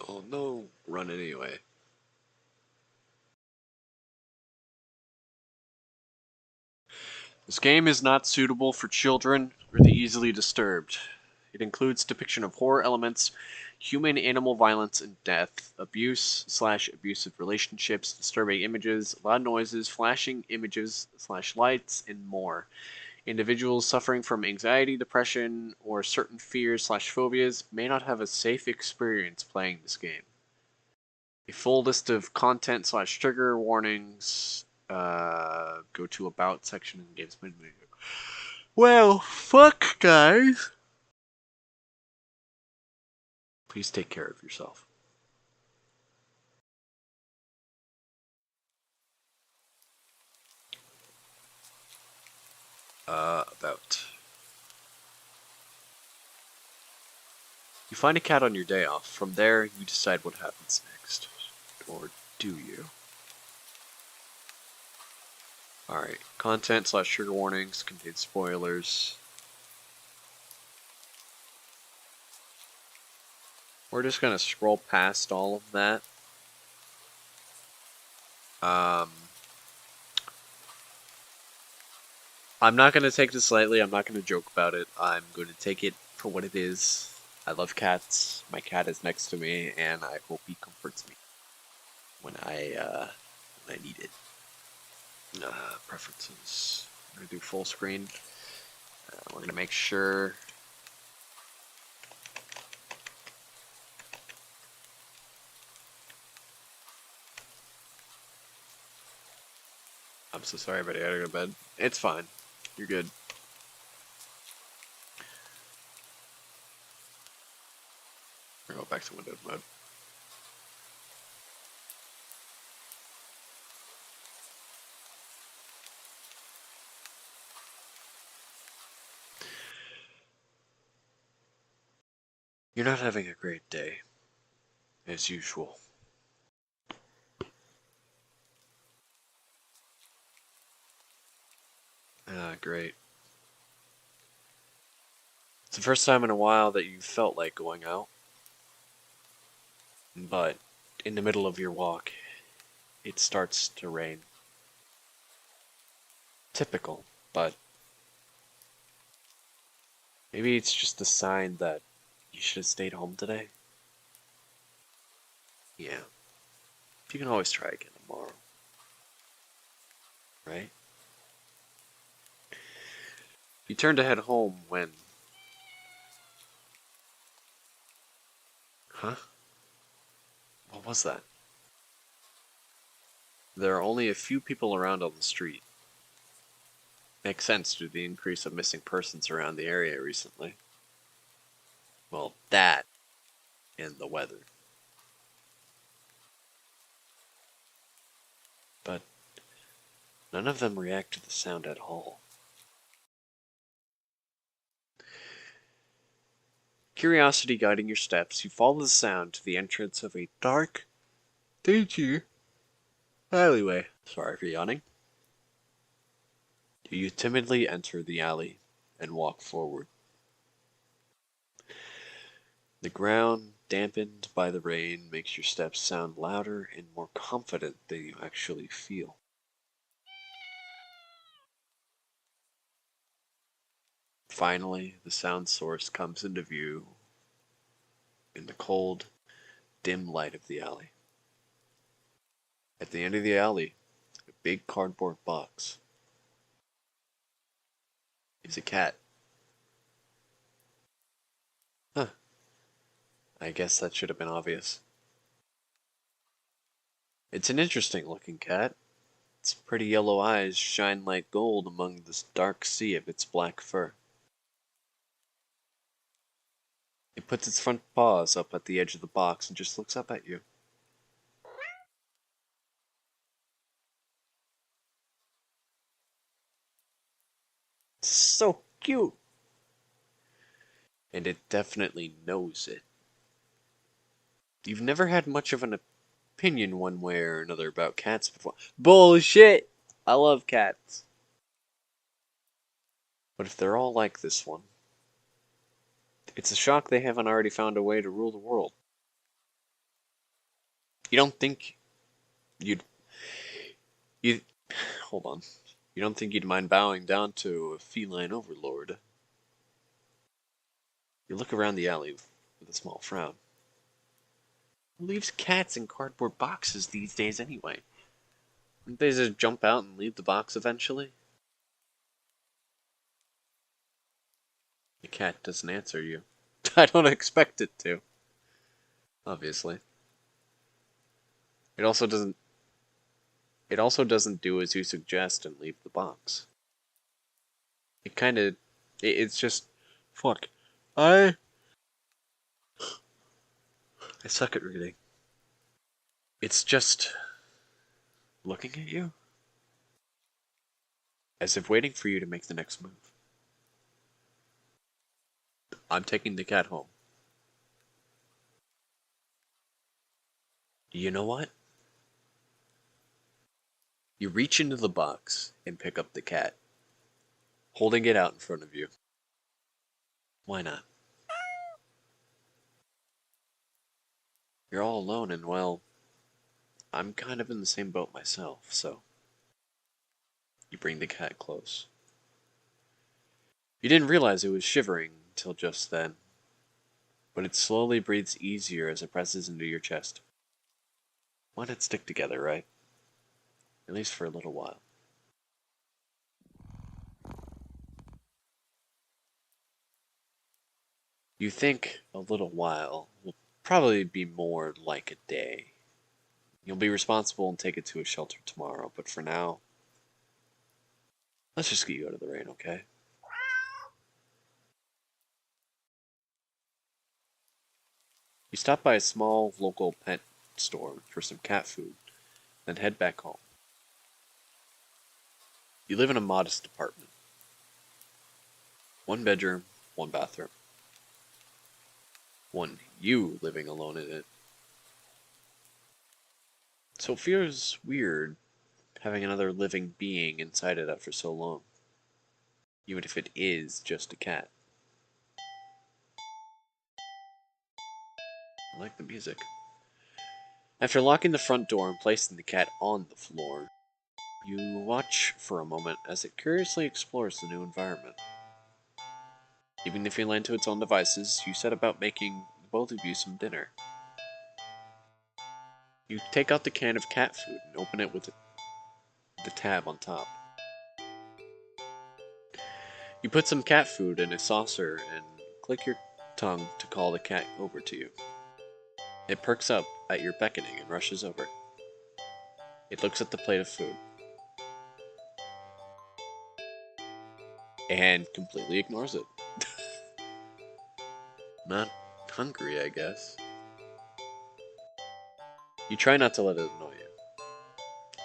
Oh no, run anyway. This game is not suitable for children or the easily disturbed. It includes depiction of horror elements, human-animal violence and death, abuse/abusive relationships, disturbing images, loud noises, flashing images/lights, and more. Individuals suffering from anxiety, depression, or certain fears/phobias may not have a safe experience playing this game. A full list of content/trigger warnings. Go to About section in Games Menu. Well, fuck, guys. Please take care of yourself. About. You find a cat on your day off. From there, you decide what happens next. Or do you? Alright. Content/trigger warnings contain spoilers. We're just gonna scroll past all of that. I'm not gonna take this lightly. I'm not gonna joke about it. I'm gonna take it for what it is. I love cats. My cat is next to me, and I hope he comforts me when I need it. Preferences. I'm gonna do full screen. We're gonna make sure. I'm so sorry, buddy. I gotta go to bed. It's fine. You're good. We're gonna go back to Windows mode. You're not having a great day, as usual. Great. It's the first time in a while that you felt like going out. But in the middle of your walk, it starts to rain. Typical, but maybe it's just a sign that you should have stayed home today. Yeah, you can always try again tomorrow, right? You turn to head home when. Huh? What was that? There are only a few people around on the street. Makes sense due to the increase of missing persons around the area recently. Well, that and the weather. But none of them react to the sound at all. Curiosity guiding your steps, you follow the sound to the entrance of a dark, dingy alleyway. Sorry for yawning. You timidly enter the alley and walk forward. The ground, dampened by the rain, makes your steps sound louder and more confident than you actually feel. Finally, the sound source comes into view in the cold, dim light of the alley. At the end of the alley, a big cardboard box is a cat. Huh, I guess that should have been obvious. It's an interesting looking cat. Its pretty yellow eyes shine like gold among this dark sea of its black fur. It puts its front paws up at the edge of the box and just looks up at you. So cute! And it definitely knows it. You've never had much of an opinion one way or another about cats before. Bullshit! I love cats. But if they're all like this one, it's a shock they haven't already found a way to rule the world. You don't think you'd you hold on. You don't think you'd mind bowing down to a feline overlord? You look around the alley with a small frown. Who leaves cats in cardboard boxes these days anyway? Wouldn't they just jump out and leave the box eventually? The cat doesn't answer you. I don't expect it to, obviously. It also doesn't it also doesn't do as you suggest and leave the box. It kind of it's just fuck. I I suck at reading. It's just looking at you as if waiting for you to make the next move. I'm taking the cat home. You know what? You reach into the box and pick up the cat, holding it out in front of you. Why not? You're all alone, and well, I'm kind of in the same boat myself, so you bring the cat close. You didn't realize it was shivering until just then, but it slowly breathes easier as it presses into your chest. Why not stick together, right? At least for a little while. You think a little while will probably be more like a day. You'll be responsible and take it to a shelter tomorrow, but for now, let's just get you out of the rain, okay? You stop by a small local pet store for some cat food, then head back home. You live in a modest apartment. One bedroom, one bathroom. One you living alone in it. So it feels weird having another living being inside it after so long. Even if it is just a cat. I like the music. After locking the front door and placing the cat on the floor, you watch for a moment as it curiously explores the new environment. Leaving the feline to its own devices, you set about making both of you some dinner. You take out the can of cat food and open it with the tab on top. You put some cat food in a saucer and click your tongue to call the cat over to you. It perks up at your beckoning and rushes over. It looks at the plate of food and completely ignores it. Not hungry, I guess. You try not to let it annoy you.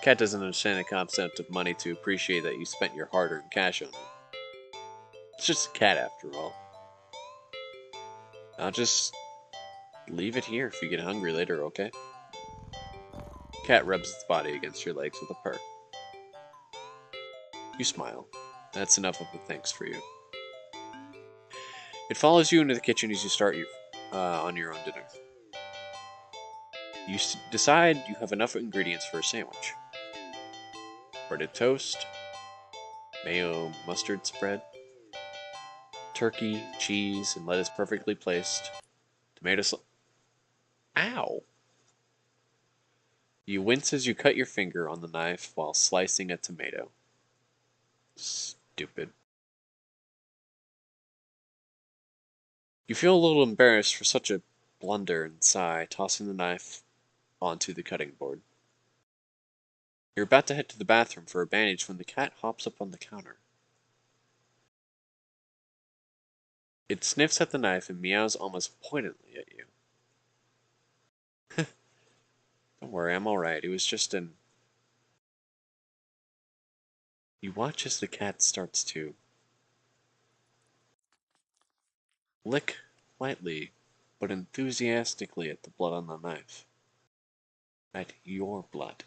Cat doesn't understand the concept of money to appreciate that you spent your hard-earned cash on it. It's just a cat after all. I'll just leave it here if you get hungry later, okay? Cat rubs its body against your legs with a purr. You smile. That's enough of a thanks for you. It follows you into the kitchen as you start on your own dinner. You decide you have enough ingredients for a sandwich. Breaded toast, mayo mustard spread, turkey, cheese, and lettuce perfectly placed, tomato Ow! You wince as you cut your finger on the knife while slicing a tomato. Stupid. You feel a little embarrassed for such a blunder and sigh, tossing the knife onto the cutting board. You're about to head to the bathroom for a bandage when the cat hops up on the counter. It sniffs at the knife and meows almost pointedly at you. Don't worry, I'm alright. It was just an... You watch as the cat starts to lick lightly but enthusiastically at the blood on the knife. At your blood.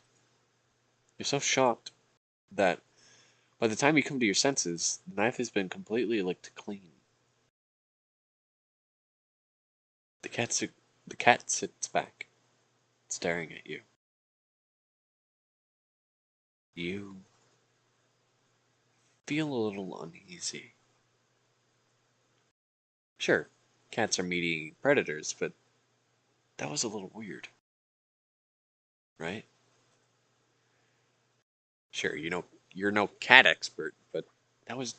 You're so shocked that by the time you come to your senses, the knife has been completely licked clean. The cat sits back, staring at you. You feel a little uneasy. Sure, cats are meat-eating predators, but that was a little weird, right? Sure, you're no cat expert, but that was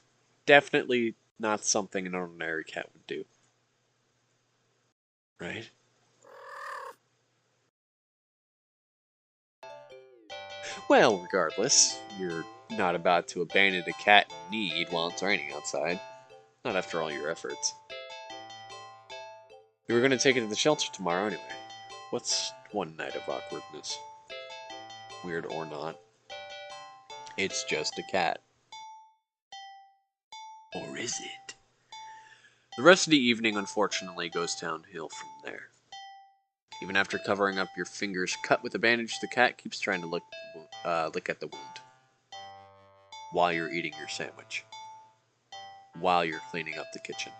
definitely not something an ordinary cat would do, right? Well, regardless, you're not about to abandon a cat in need while it's raining outside. Not after all your efforts. You were going to take it to the shelter tomorrow anyway. What's one night of awkwardness? Weird or not, it's just a cat. Or is it? The rest of the evening, unfortunately, goes downhill from there. Even after covering up your fingers cut with a bandage, the cat keeps trying to lick at the wound. While you're eating your sandwich. While you're cleaning up the kitchen.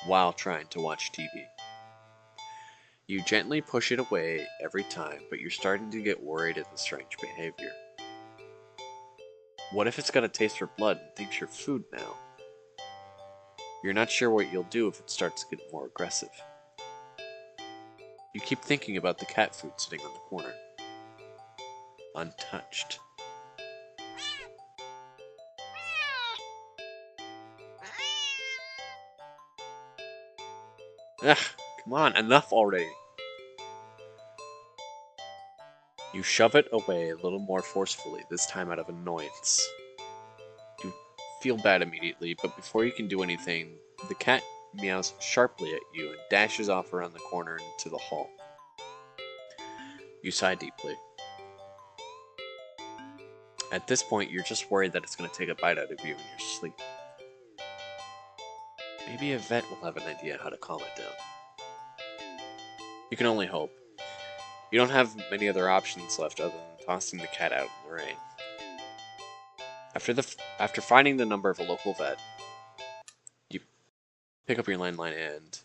While trying to watch TV. You gently push it away every time, but you're starting to get worried at the strange behavior. What if it's got a taste for blood and thinks you're food now? You're not sure what you'll do if it starts to get more aggressive. You keep thinking about the cat food sitting on the corner. Untouched. Ugh, come on, enough already. You shove it away a little more forcefully, this time out of annoyance. You feel bad immediately, but before you can do anything, the cat meows sharply at you and dashes off around the corner into the hall. You sigh deeply. At this point, you're just worried that it's going to take a bite out of you in your sleep. Maybe a vet will have an idea how to calm it down. You can only hope. You don't have many other options left other than tossing the cat out in the rain. After finding the number of a local vet, you pick up your landline and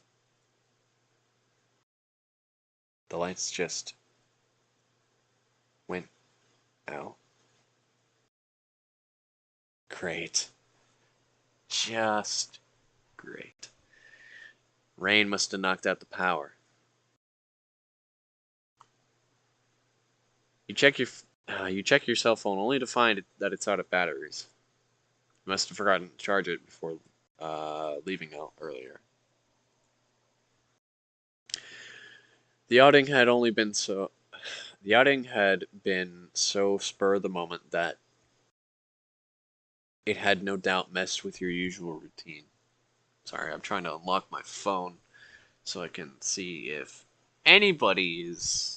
the lights just went out. Great. Just great. Rain must have knocked out the power. You check your cell phone only to find that it's out of batteries. You must have forgotten to charge it before leaving out earlier. The outing had only been so. The outing had been so spur of the moment that it had no doubt messed with your usual routine. Sorry, I'm trying to unlock my phone so I can see if anybody is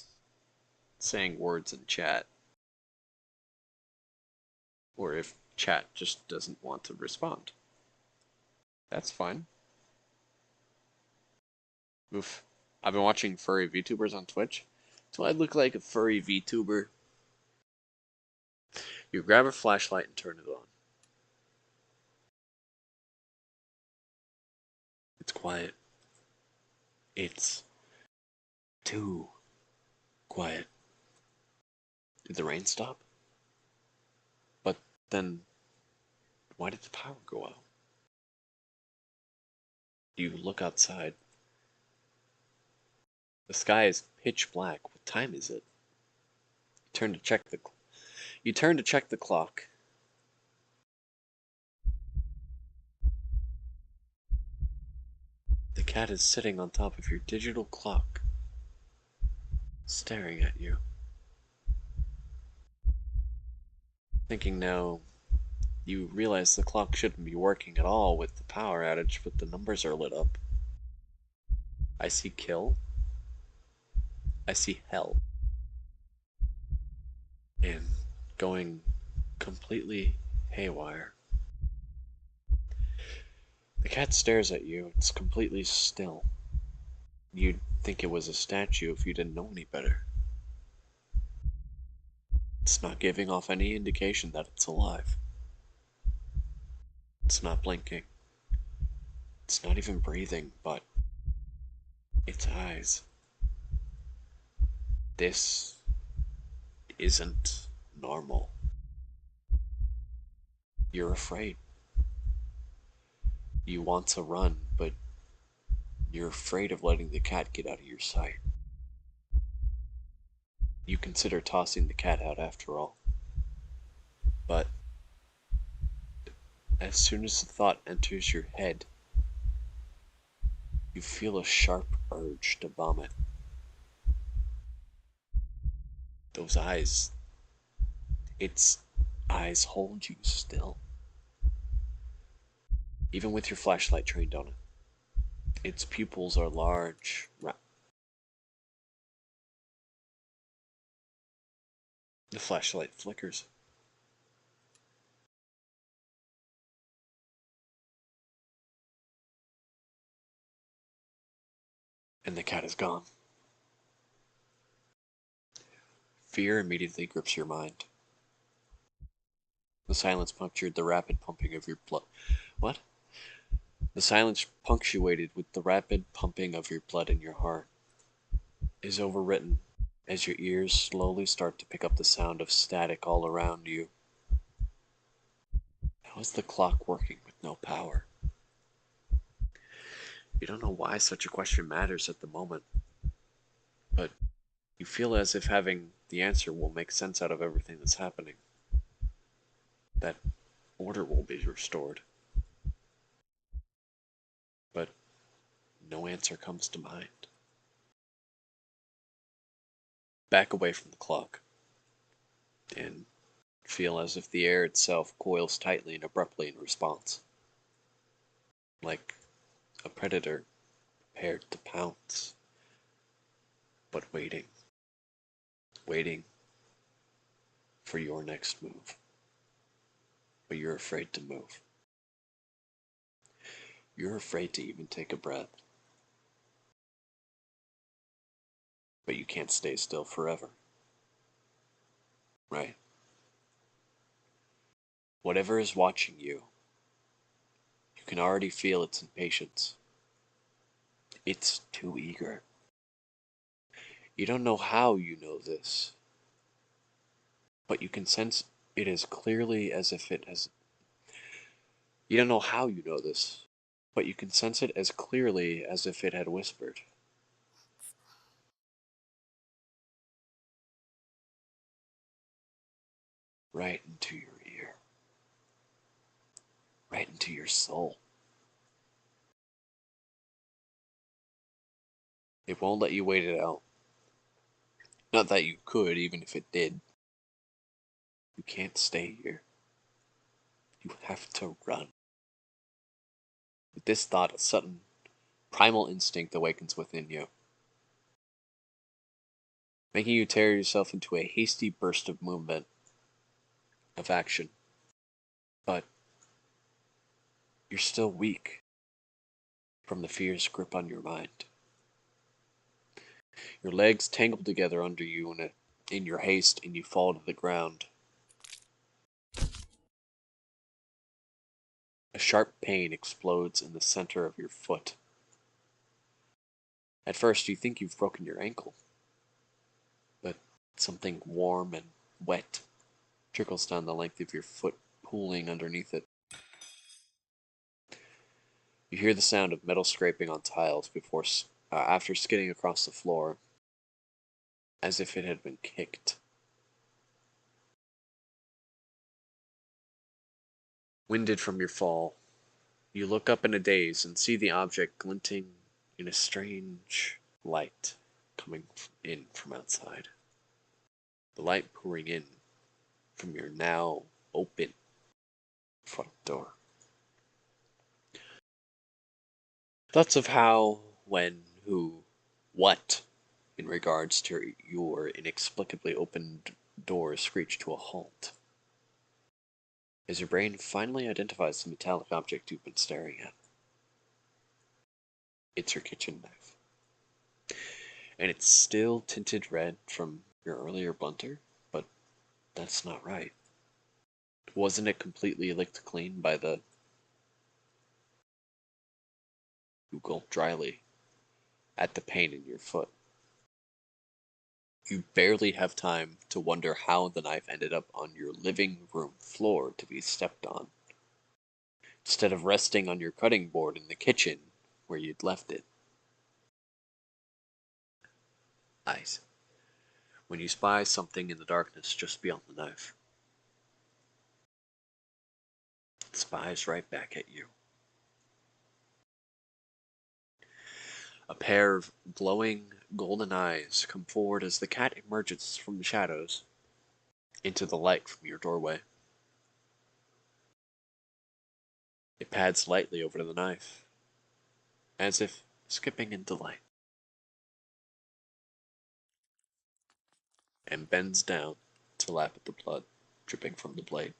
saying words in chat, or if chat just doesn't want to respond. That's fine. Oof. I've been watching furry VTubers on Twitch. Do I look like a furry VTuber? You grab a flashlight and turn it on. It's quiet. It's too quiet. Did the rain stop? But then, why did the power go out? You look outside. The sky is pitch black. What time is it? You turn to check the clock. The cat is sitting on top of your digital clock, staring at you. Thinking now, you realize the clock shouldn't be working at all with the power outage, but the numbers are lit up. I see kill. I see hell. And going completely haywire. The cat stares at you. It's completely still. You'd think it was a statue if you didn't know any better. It's not giving off any indication that it's alive. It's not blinking. It's not even breathing, but its eyes. This isn't normal. You're afraid. You want to run, but you're afraid of letting the cat get out of your sight. You consider tossing the cat out after all. But as soon as the thought enters your head, you feel a sharp urge to vomit. Those eyes, its eyes hold you still. Even with your flashlight trained on it. Its pupils are large. The flashlight flickers. And the cat is gone. Fear immediately grips your mind. The silence punctured the rapid pumping of your blood. What? The silence punctuated with the rapid pumping of your blood in your heart is overwritten as your ears slowly start to pick up the sound of static all around you. How is the clock working with no power? You don't know why such a question matters at the moment, but you feel as if having the answer will make sense out of everything that's happening. That order will be restored. But no answer comes to mind. Back away from the clock, and feel as if the air itself coils tightly and abruptly in response. Like a predator prepared to pounce, but waiting. Waiting for your next move. But you're afraid to move. You're afraid to even take a breath. But you can't stay still forever. Right? Whatever is watching you, you can already feel its impatience. It's too eager. You don't know how you know this, but you can sense it as clearly as if it has. You don't know how you know this, but you can sense it as clearly as if it had whispered. Right into your ear. Right into your soul. It won't let you wait it out. Not that you could, even if it did. You can't stay here. You have to run. With this thought, a sudden, primal instinct awakens within you, making you tear yourself into a hasty burst of movement, of action. But you're still weak from the fear's grip on your mind. Your legs tangle together under you in your haste, and you fall to the ground. A sharp pain explodes in the center of your foot. At first, you think you've broken your ankle, but something warm and wet trickles down the length of your foot, pooling underneath it. You hear the sound of metal scraping on tiles after skidding across the floor, as if it had been kicked. Winded from your fall, you look up in a daze and see the object glinting in a strange light coming in from outside. The light pouring in from your now open front door. Thoughts of how, when, who, what in regards to your inexplicably opened door screech to a halt. As your brain finally identifies the metallic object you've been staring at. It's your kitchen knife. And it's still tinted red from your earlier blunter, but that's not right. Wasn't it completely licked clean by the... You gulp dryly at the pain in your foot. You barely have time to wonder how the knife ended up on your living room floor to be stepped on, instead of resting on your cutting board in the kitchen where you'd left it. Eyes. When you spy something in the darkness just beyond the knife, it spies right back at you. A pair of glowing golden eyes come forward as the cat emerges from the shadows into the light from your doorway. It pads lightly over to the knife, as if skipping in delight, and bends down to lap at the blood dripping from the blade.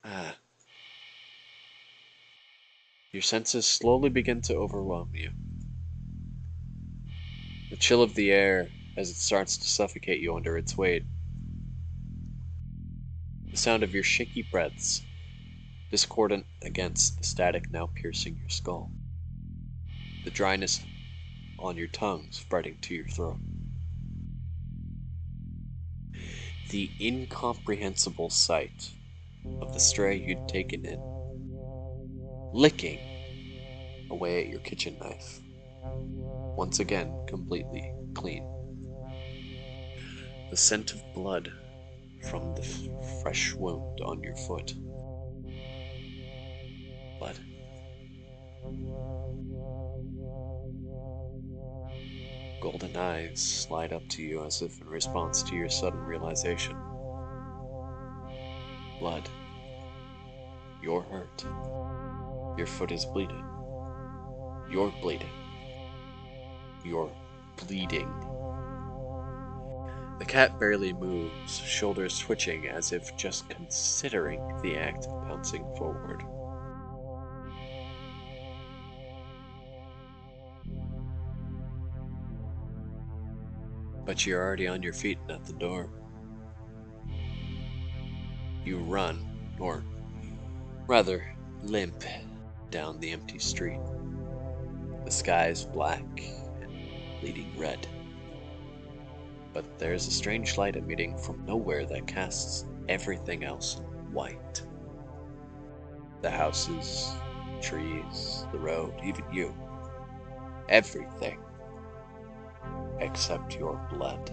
Ah. Your senses slowly begin to overwhelm you. The chill of the air as it starts to suffocate you under its weight. The sound of your shaky breaths, discordant against the static now piercing your skull. The dryness on your tongue spreading to your throat. The incomprehensible sight of the stray you'd taken in, licking away at your kitchen knife, once again completely clean. The scent of blood from the fresh wound on your foot. Blood. Golden eyes slide up to you as if in response to your sudden realization. Blood. You're hurt. Your foot is bleeding. You're bleeding. You're bleeding. The cat barely moves, shoulders twitching as if just considering the act of bouncing forward. But you're already on your feet and at the door. You run, or rather, limp, down the empty street. The sky's black and bleeding red. But there's a strange light emitting from nowhere that casts everything else in white. The houses, trees, the road, even you. Everything. Except your blood.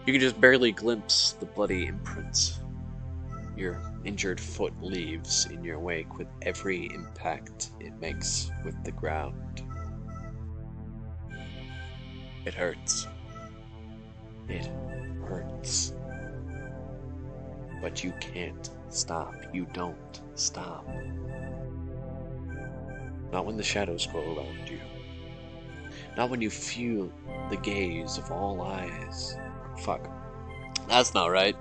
You can just barely glimpse the bloody imprints. Your injured foot leaves in your wake with every impact it makes with the ground. It hurts. It hurts. But you can't stop. You don't stop. Not when the shadows grow around you. Not when you feel the gaze of all eyes. Fuck. That's not right.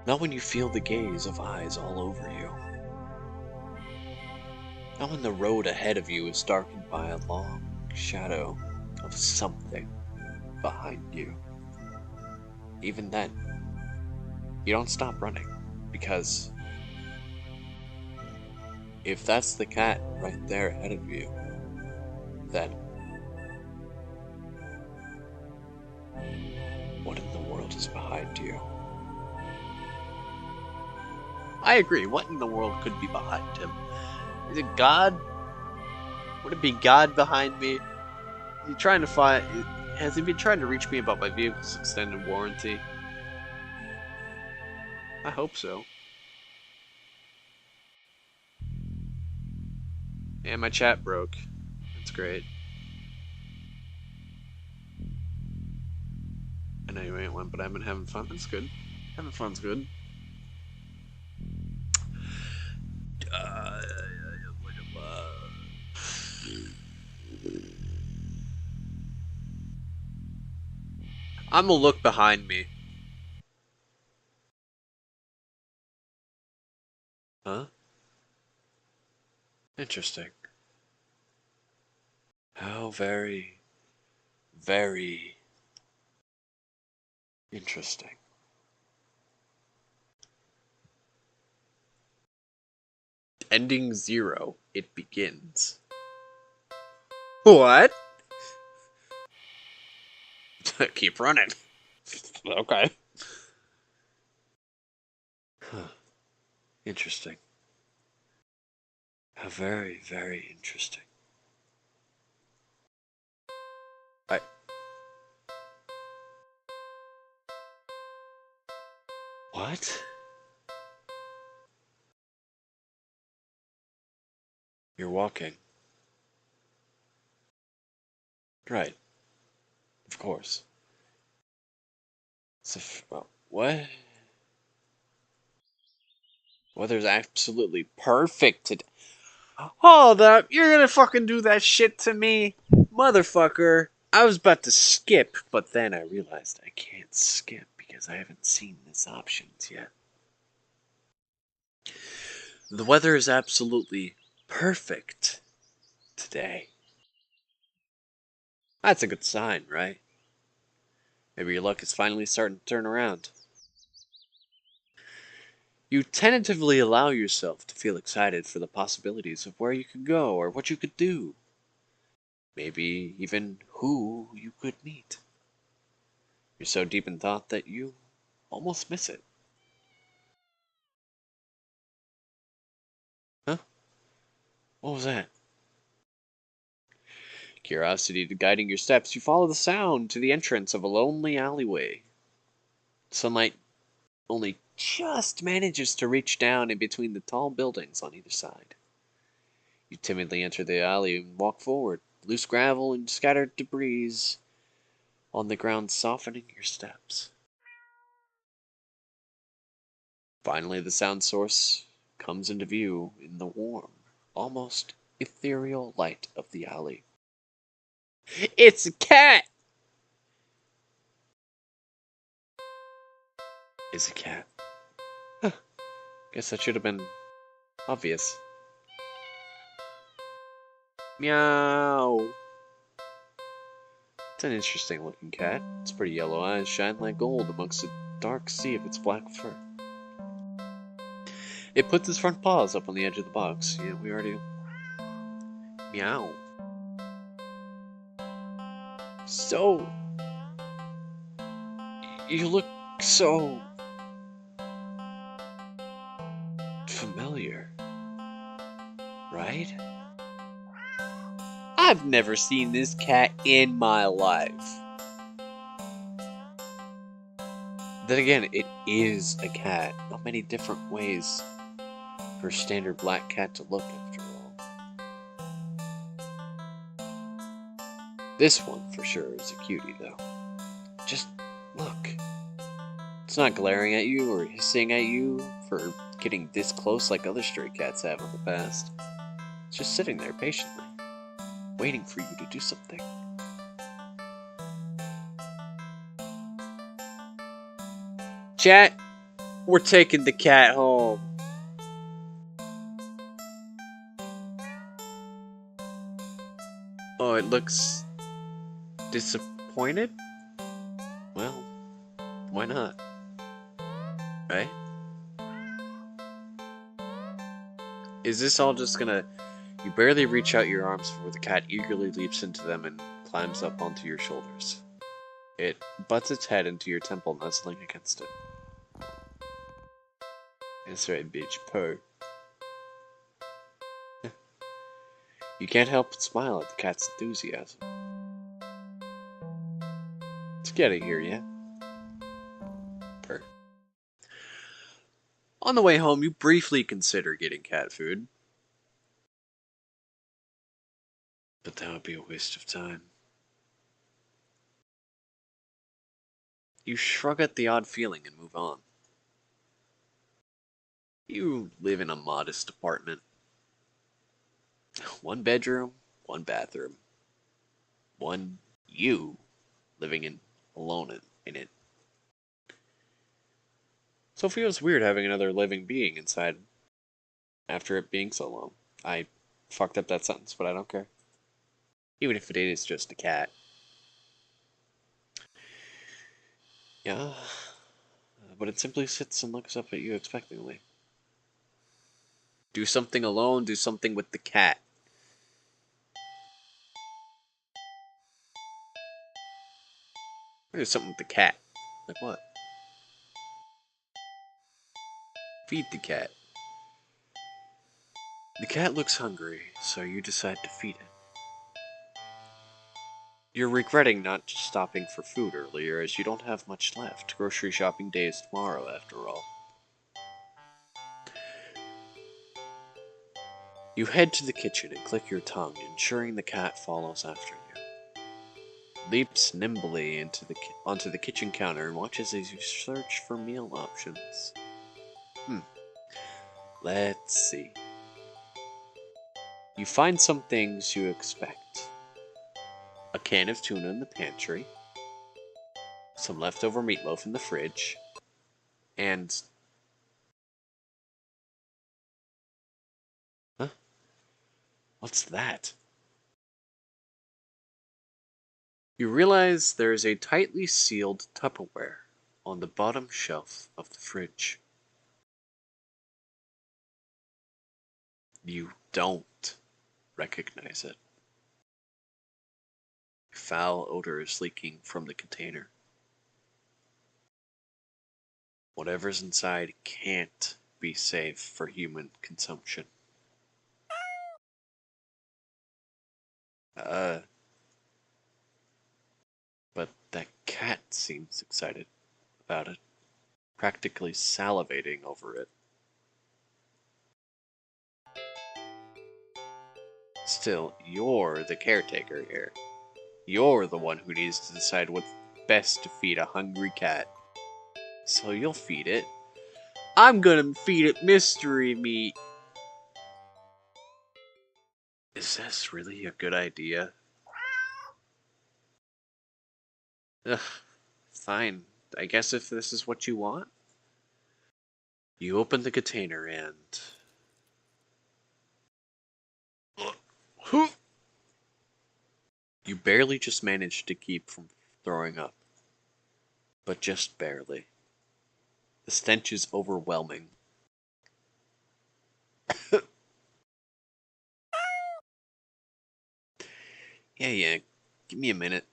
Not when you feel the gaze of eyes all over you. Not when the road ahead of you is darkened by a long shadow of something behind you. Even then, you don't stop running, because if that's the cat right there ahead of you, then what in the world is behind you? I agree. What in the world could be behind him? Is it God? Would it be God behind me? Is he trying to find? Has he been trying to reach me about my vehicle's extended warranty? I hope so. And my chat broke. That's great. I know you ain't one, but I've been having fun. That's good. Having fun's good. I'm gonna look behind me. Huh? Interesting. How very, very interesting. Ending 0, it begins. What? Keep running. Okay. Huh. Interesting. How very, very interesting. I. What? You're walking. Right. Of course. What? Weather's absolutely perfect today. Hold up. You're gonna fucking do that shit to me? Motherfucker. I was about to skip, but then I realized I can't skip because I haven't seen this options yet. The weather is absolutely perfect today. That's a good sign, right? Maybe your luck is finally starting to turn around. You tentatively allow yourself to feel excited for the possibilities of where you could go or what you could do. Maybe even who you could meet. You're so deep in thought that you almost miss it. Huh? What was that? Curiosity guiding your steps, you follow the sound to the entrance of a lonely alleyway. Sunlight only just manages to reach down in between the tall buildings on either side. You timidly enter the alley and walk forward, loose gravel and scattered debris on the ground softening your steps. Finally, the sound source comes into view in the warm, almost ethereal light of the alley. It's a cat! It's a cat. Huh, guess that should have been obvious. Meow. It's an interesting looking cat. Its pretty yellow eyes shine like gold amongst the dark sea of its black fur. It puts its front paws up on the edge of the box. Yeah, we already. Meow. So. You look so. familiar. Right? I've never seen this cat in my life. Then again, it is a cat. Not many different ways for a standard black cat to look, after all. This one, for sure, is a cutie, though. Just look. It's not glaring at you or hissing at you for getting this close like other stray cats have in the past. It's just sitting there patiently, waiting for you to do something. Chat, we're taking the cat home. Oh, it looks disappointed? Well, why not? Right? Is this all just gonna... You barely reach out your arms before the cat eagerly leaps into them and climbs up onto your shoulders. It butts its head into your temple, nestling against it. That's right, bitch. Purr. You can't help but smile at the cat's enthusiasm. It's getting here, yeah? Purr. On the way home, you briefly consider getting cat food. But that would be a waste of time. You shrug at the odd feeling and move on. You live in a modest apartment. One bedroom, one bathroom. One you living alone in it. So it feels weird having another living being inside after it being so long. I fucked up that sentence, but I don't care. Even if it is just a cat. Yeah. But it simply sits and looks up at you expectantly. Do something alone, do something with the cat. There's something with the cat. Like what? Feed the cat. The cat looks hungry, so you decide to feed it. You're regretting not stopping for food earlier, as you don't have much left. Grocery shopping day is tomorrow, after all. You head to the kitchen and click your tongue, ensuring the cat follows after you. Leaps nimbly onto the kitchen counter and watches as you search for meal options. Let's see. You find some things you expect. A can of tuna in the pantry, some leftover meatloaf in the fridge, and... Huh? What's that? You realize there is a tightly sealed Tupperware on the bottom shelf of the fridge. You don't recognize it. Foul odor is leaking from the container. Whatever's inside can't be safe for human consumption. Uh, but that cat seems excited about it, practically salivating over it. Still, you're the caretaker here. You're the one who needs to decide what's best to feed a hungry cat. So you'll feed it. I'm gonna feed it mystery meat. Is this really a good idea? Ugh, fine. I guess if this is what you want. You open the container and... You barely just manage to keep from throwing up. But just barely. The stench is overwhelming. Yeah, give me a minute.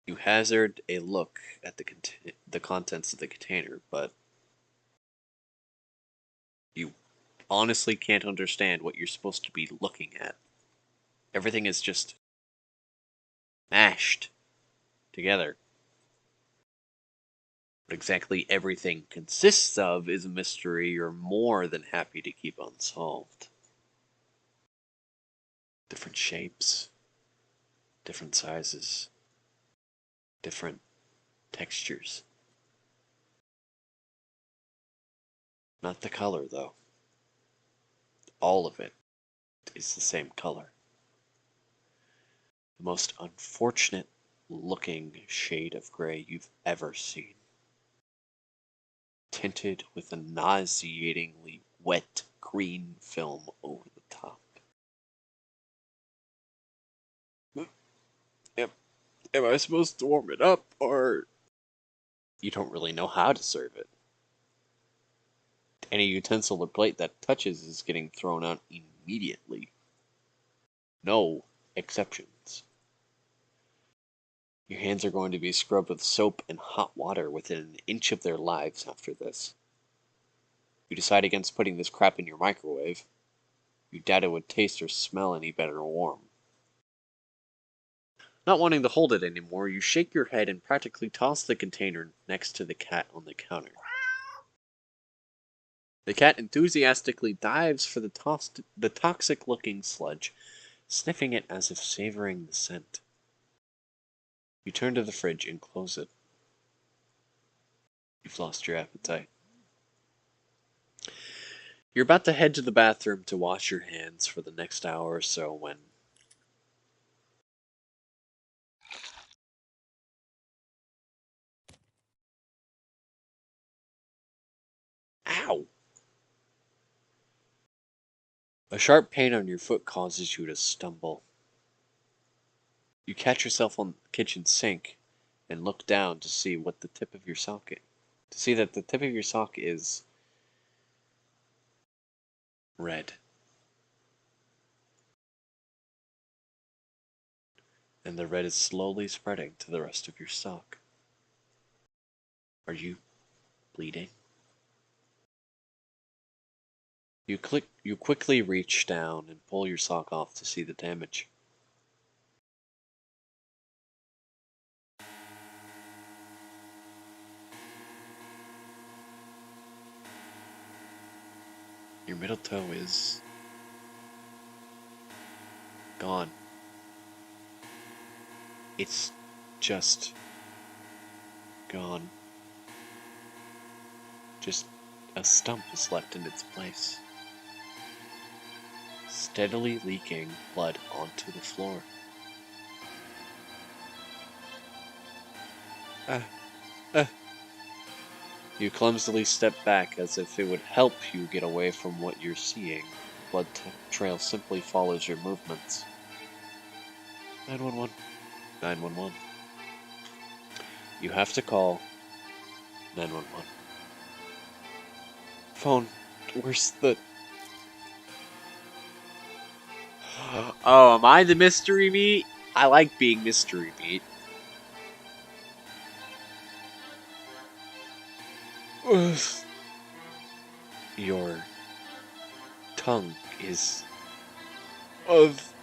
You hazard a look at the contents of the container, but you honestly can't understand what you're supposed to be looking at. Everything is just mashed together. What exactly everything consists of is a mystery you're more than happy to keep unsolved. Different shapes, different sizes, different textures. Not the color, though. All of it is the same color. The most unfortunate looking shade of gray you've ever seen. Tinted with a nauseatingly wet green film over the top. Am, am I supposed to warm it up, or... You don't really know how to serve it. Any utensil or plate that touches is getting thrown out immediately. No exceptions. Your hands are going to be scrubbed with soap and hot water within an inch of their lives after this. You decide against putting this crap in your microwave. You doubt it would taste or smell any better warm. Not wanting to hold it anymore, you shake your head and practically toss the container next to the cat on the counter. The cat enthusiastically dives for the toxic-looking sludge, sniffing it as if savoring the scent. You turn to the fridge and close it. You've lost your appetite. You're about to head to the bathroom to wash your hands for the next hour or so when... Ow! A sharp pain on your foot causes you to stumble. You catch yourself on the kitchen sink and look down to see what the tip of your sock is. To see that the tip of your sock is red. and the red is slowly spreading to the rest of your sock. Are you bleeding? You quickly reach down and pull your sock off to see the damage. Your middle toe is gone. It's just gone. Just a stump is left in its place, steadily leaking blood onto the floor. Ah, ah. You clumsily step back as if it would help you get away from what you're seeing. Blood trail simply follows your movements. 911. 911. You have to call 911. Phone, where's the... Oh, am I the mystery meat? I like being mystery meat. Your tongue is... of...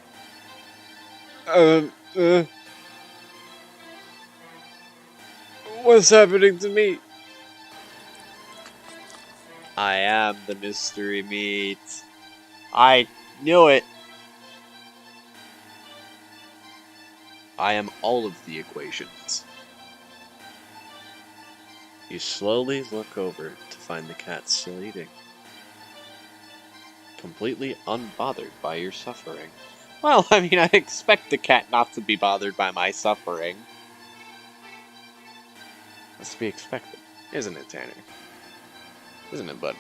What's happening to me? I am the mystery meat. I knew it. I am all of the equations. You slowly look over to find the cat still eating, completely unbothered by your suffering. Well, I mean, I expect the cat not to be bothered by my suffering. That's to be expected, isn't it, Tanner? Isn't it, bud?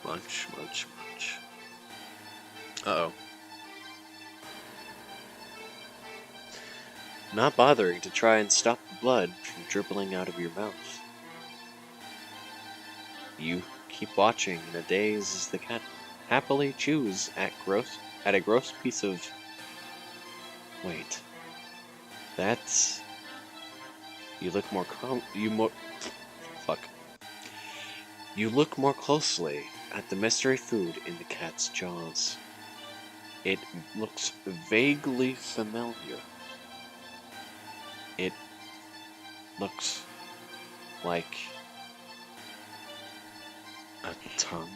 Munch, munch, munch. Uh-oh. Not bothering to try and stop the blood from dribbling out of your mouth. You keep watching in a daze as the cat happily chews at a gross piece of... Wait. That's... You look more You look more closely at the mystery food in the cat's jaws. It looks vaguely familiar. It looks like a tongue.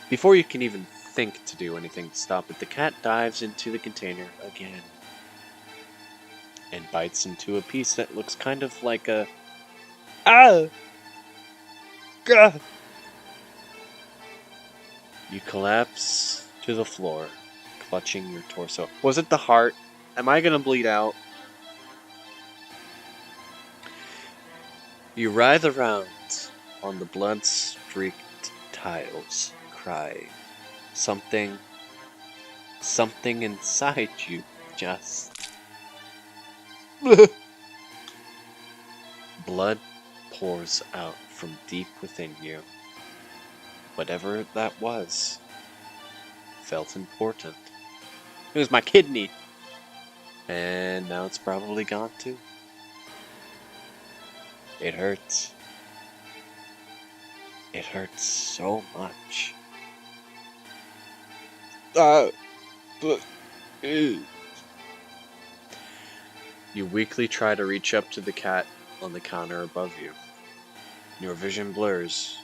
Before you can even think to do anything to stop it, the cat dives into the container again and bites into a piece that looks kind of like a... Ah! Gah! You collapse to the floor, clutching your torso. Was it the heart? Am I gonna bleed out? You writhe around on the blood-streaked tiles, crying. Something inside you just... Blood pours out from deep within you. Whatever that was felt important. It was my kidney. And now it's probably gone too. It hurts. It hurts so much. You weakly try to reach up to the cat on the counter above you. Your vision blurs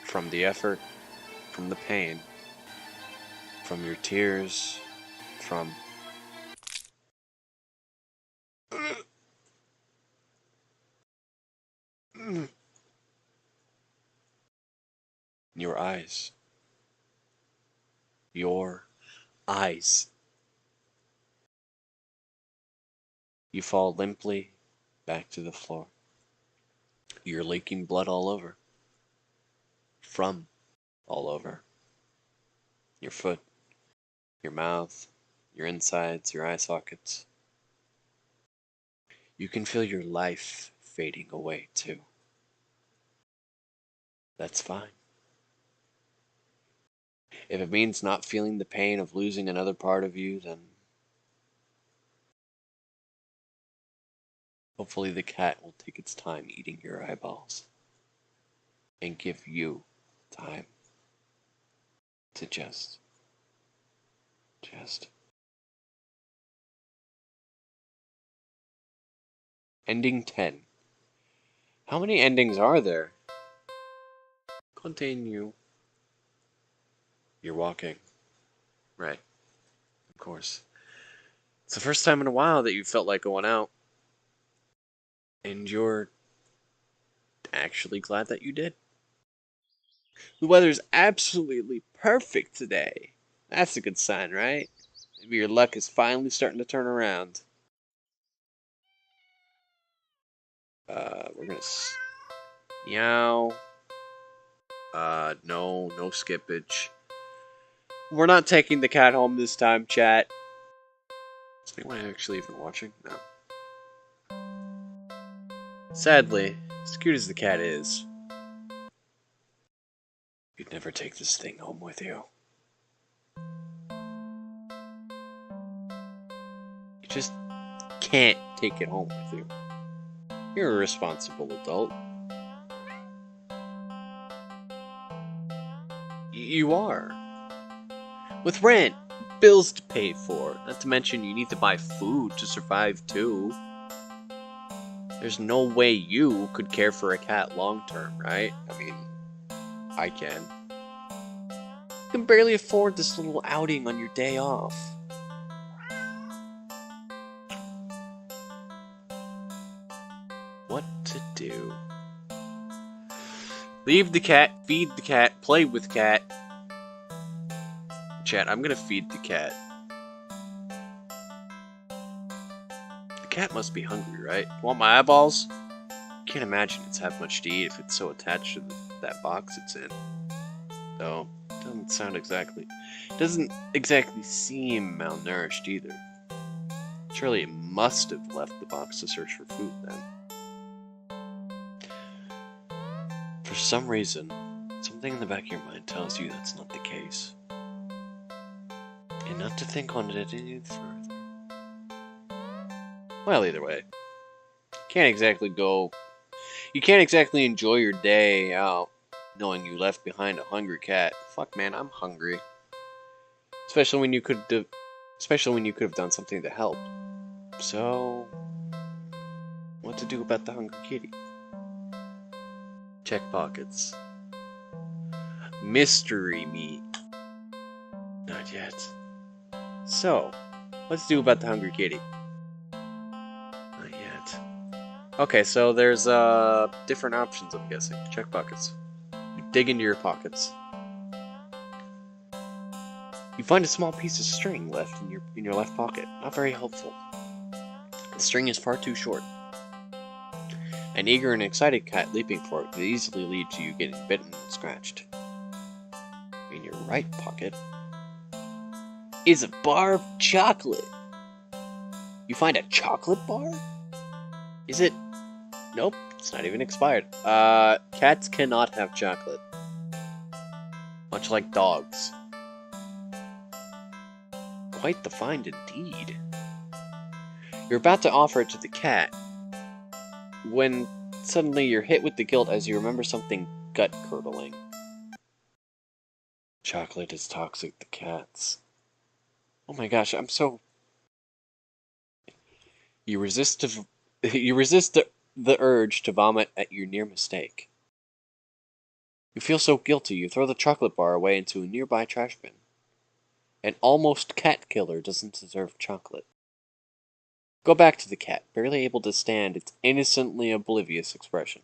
from the effort, from the pain, from your tears, from... Your eyes. Your eyes. You fall limply back to the floor. You're leaking blood all over. From all over. Your foot, your mouth, your insides, your eye sockets. You can feel your life fading away too. That's fine. If it means not feeling the pain of losing another part of you, then hopefully the cat will take its time eating your eyeballs and give you time to just. Ending 10. How many endings are there? Continue. You're walking. Right, of course. It's the first time in a while that you felt like going out. And you're actually glad that you did. The weather's absolutely perfect today. That's a good sign, right? Maybe your luck is finally starting to turn around. We're gonna. Meow. No skippage. We're not taking the cat home this time, chat. Is anyone actually even watching? No. Sadly, as cute as the cat is, you'd never take this thing home with you. You just can't take it home with you. You're a responsible adult. You are. With rent, bills to pay for, not to mention you need to buy food to survive too. There's no way you could care for a cat long term, right? I mean, I can. You can barely afford this little outing on your day off. What to do? Leave the cat, feed the cat, play with cat. Chat, I'm gonna feed the cat. The cat must be hungry, right? Want my eyeballs? Can't imagine it's had much to eat if it's so attached to that box it's in. Though, doesn't exactly seem malnourished either. Surely it must have left the box to search for food then. For some reason, something in the back of your mind tells you that's not the case. And not to think on it any further. Well, either way, you can't exactly enjoy your day out knowing you left behind a hungry cat. Fuck, man, I'm hungry. Especially when you could have done something to help. So, what to do about the hungry kitty? Check pockets. Mystery meat. Not yet. So, let's do about the hungry kitty. Not yet. Okay, so there's different options, I'm guessing. Check pockets. You dig into your pockets. You find a small piece of string left in your left pocket. Not very helpful. The string is far too short. An eager and excited cat leaping for it could easily lead to you getting bitten and scratched. In your right pocket is a bar of chocolate. You find a chocolate bar? Is it? Nope, it's not even expired. Cats cannot have chocolate. Much like dogs. Quite the find indeed. You're about to offer it to the cat when suddenly you're hit with the guilt as you remember something gut-curdling. Chocolate is toxic to cats. Oh my gosh, I'm so... You resist the urge to vomit at your near mistake. You feel so guilty you throw the chocolate bar away into a nearby trash bin. An almost cat killer doesn't deserve chocolate. Go back to the cat, barely able to stand its innocently oblivious expression.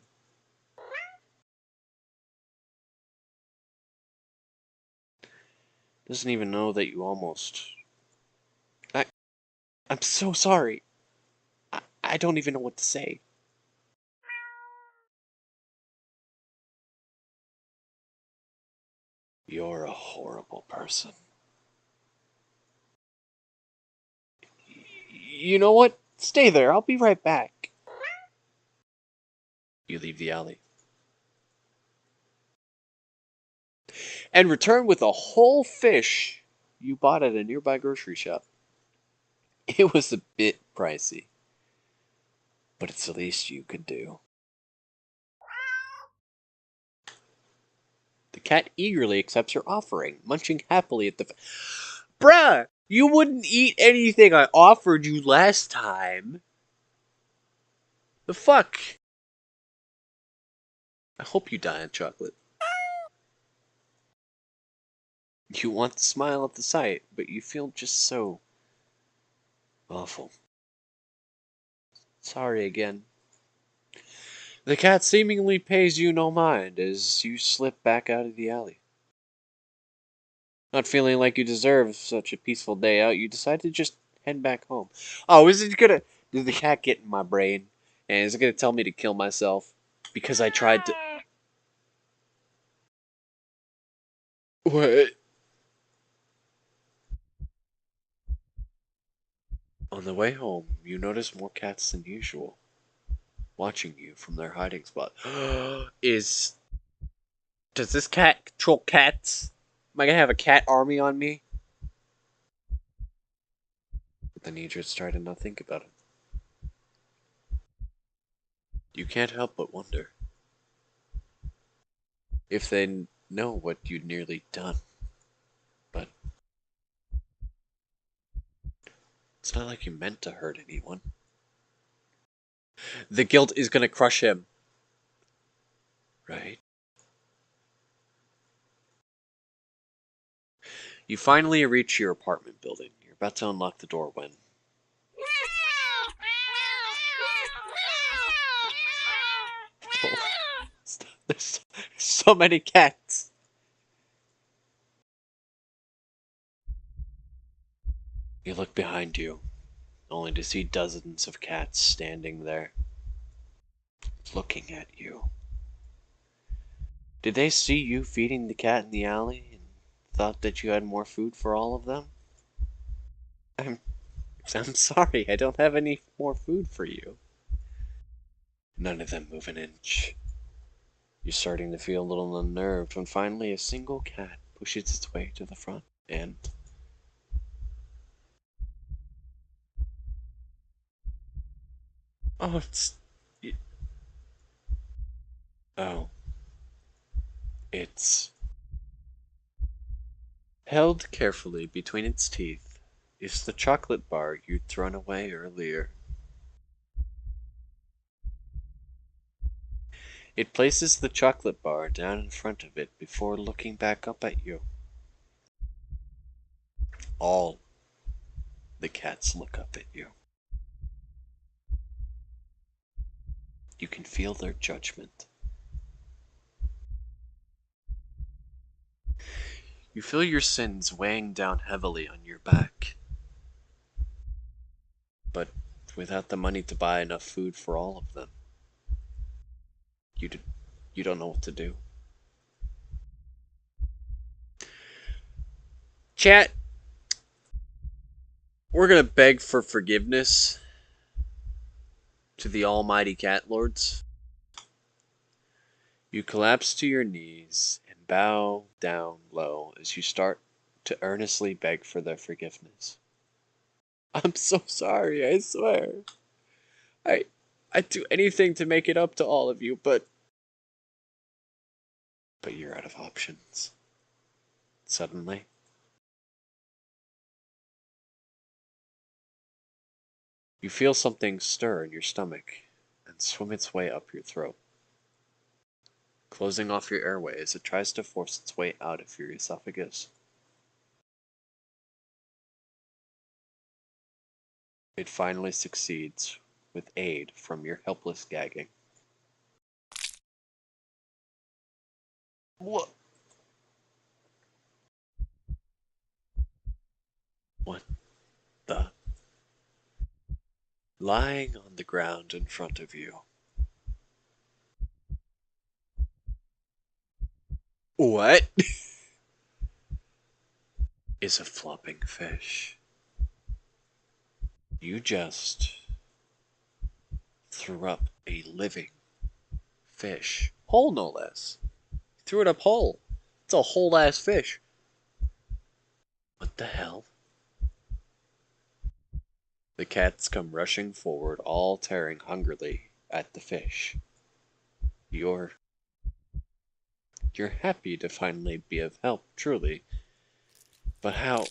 Doesn't even know that you almost... I'm so sorry. I don't even know what to say. You're a horrible person. You know what? Stay there. I'll be right back. You leave the alley. and return with a whole fish you bought at a nearby grocery shop. It was a bit pricey, but it's the least you could do. The cat eagerly accepts your offering, munching happily at the. Bruh! You wouldn't eat anything I offered you last time. The fuck? I hope you die on chocolate. You want to smile at the sight, but you feel just so awful. Sorry again. The cat seemingly pays you no mind as you slip back out of the alley. Not feeling like you deserve such a peaceful day out, you decide to just head back home. Oh, is it gonna. Did the cat get in my brain? And is it gonna tell me to kill myself? Because I tried to. What? On the way home, you notice more cats than usual, watching you from their hiding spot. Is. Does this cat control cats? Am I gonna have a cat army on me? Then you just try to not think about it. You can't help but wonder if they know what you'd nearly done. But it's not like you meant to hurt anyone. The guilt is gonna crush him. Right? You finally reach your apartment building. You're about to unlock the door when. Oh, there's so many cats. You look behind you, only to see dozens of cats standing there, looking at you. Did they see you feeding the cat in the alley and thought that you had more food for all of them? I'm I'm sorry, I don't have any more food for you. None of them move an inch. You're starting to feel a little unnerved when finally a single cat pushes its way to the front and. Oh, it's. Oh. It's. Held carefully between its teeth is the chocolate bar you'd thrown away earlier. It places the chocolate bar down in front of it before looking back up at you. All the cats look up at you. You can feel their judgment. You feel your sins weighing down heavily on your back. But without the money to buy enough food for all of them, you, do, you don't know what to do. Chat, we're gonna beg for forgiveness to the almighty cat lords. You collapse to your knees and bow down low as you start to earnestly beg for their forgiveness. I'm so sorry, I swear. I I'd do anything to make it up to all of you, but you're out of options. Suddenly, you feel something stir in your stomach and swim its way up your throat, closing off your airway as it tries to force its way out of your esophagus. It finally succeeds with aid from your helpless gagging. What? What the? Lying on the ground in front of you. What? Is a flopping fish. You just threw up a living fish. Whole, no less. Threw it up whole. It's a whole ass fish. What the hell? The cats come rushing forward, all tearing hungrily at the fish. You're happy to finally be of help, truly. But how?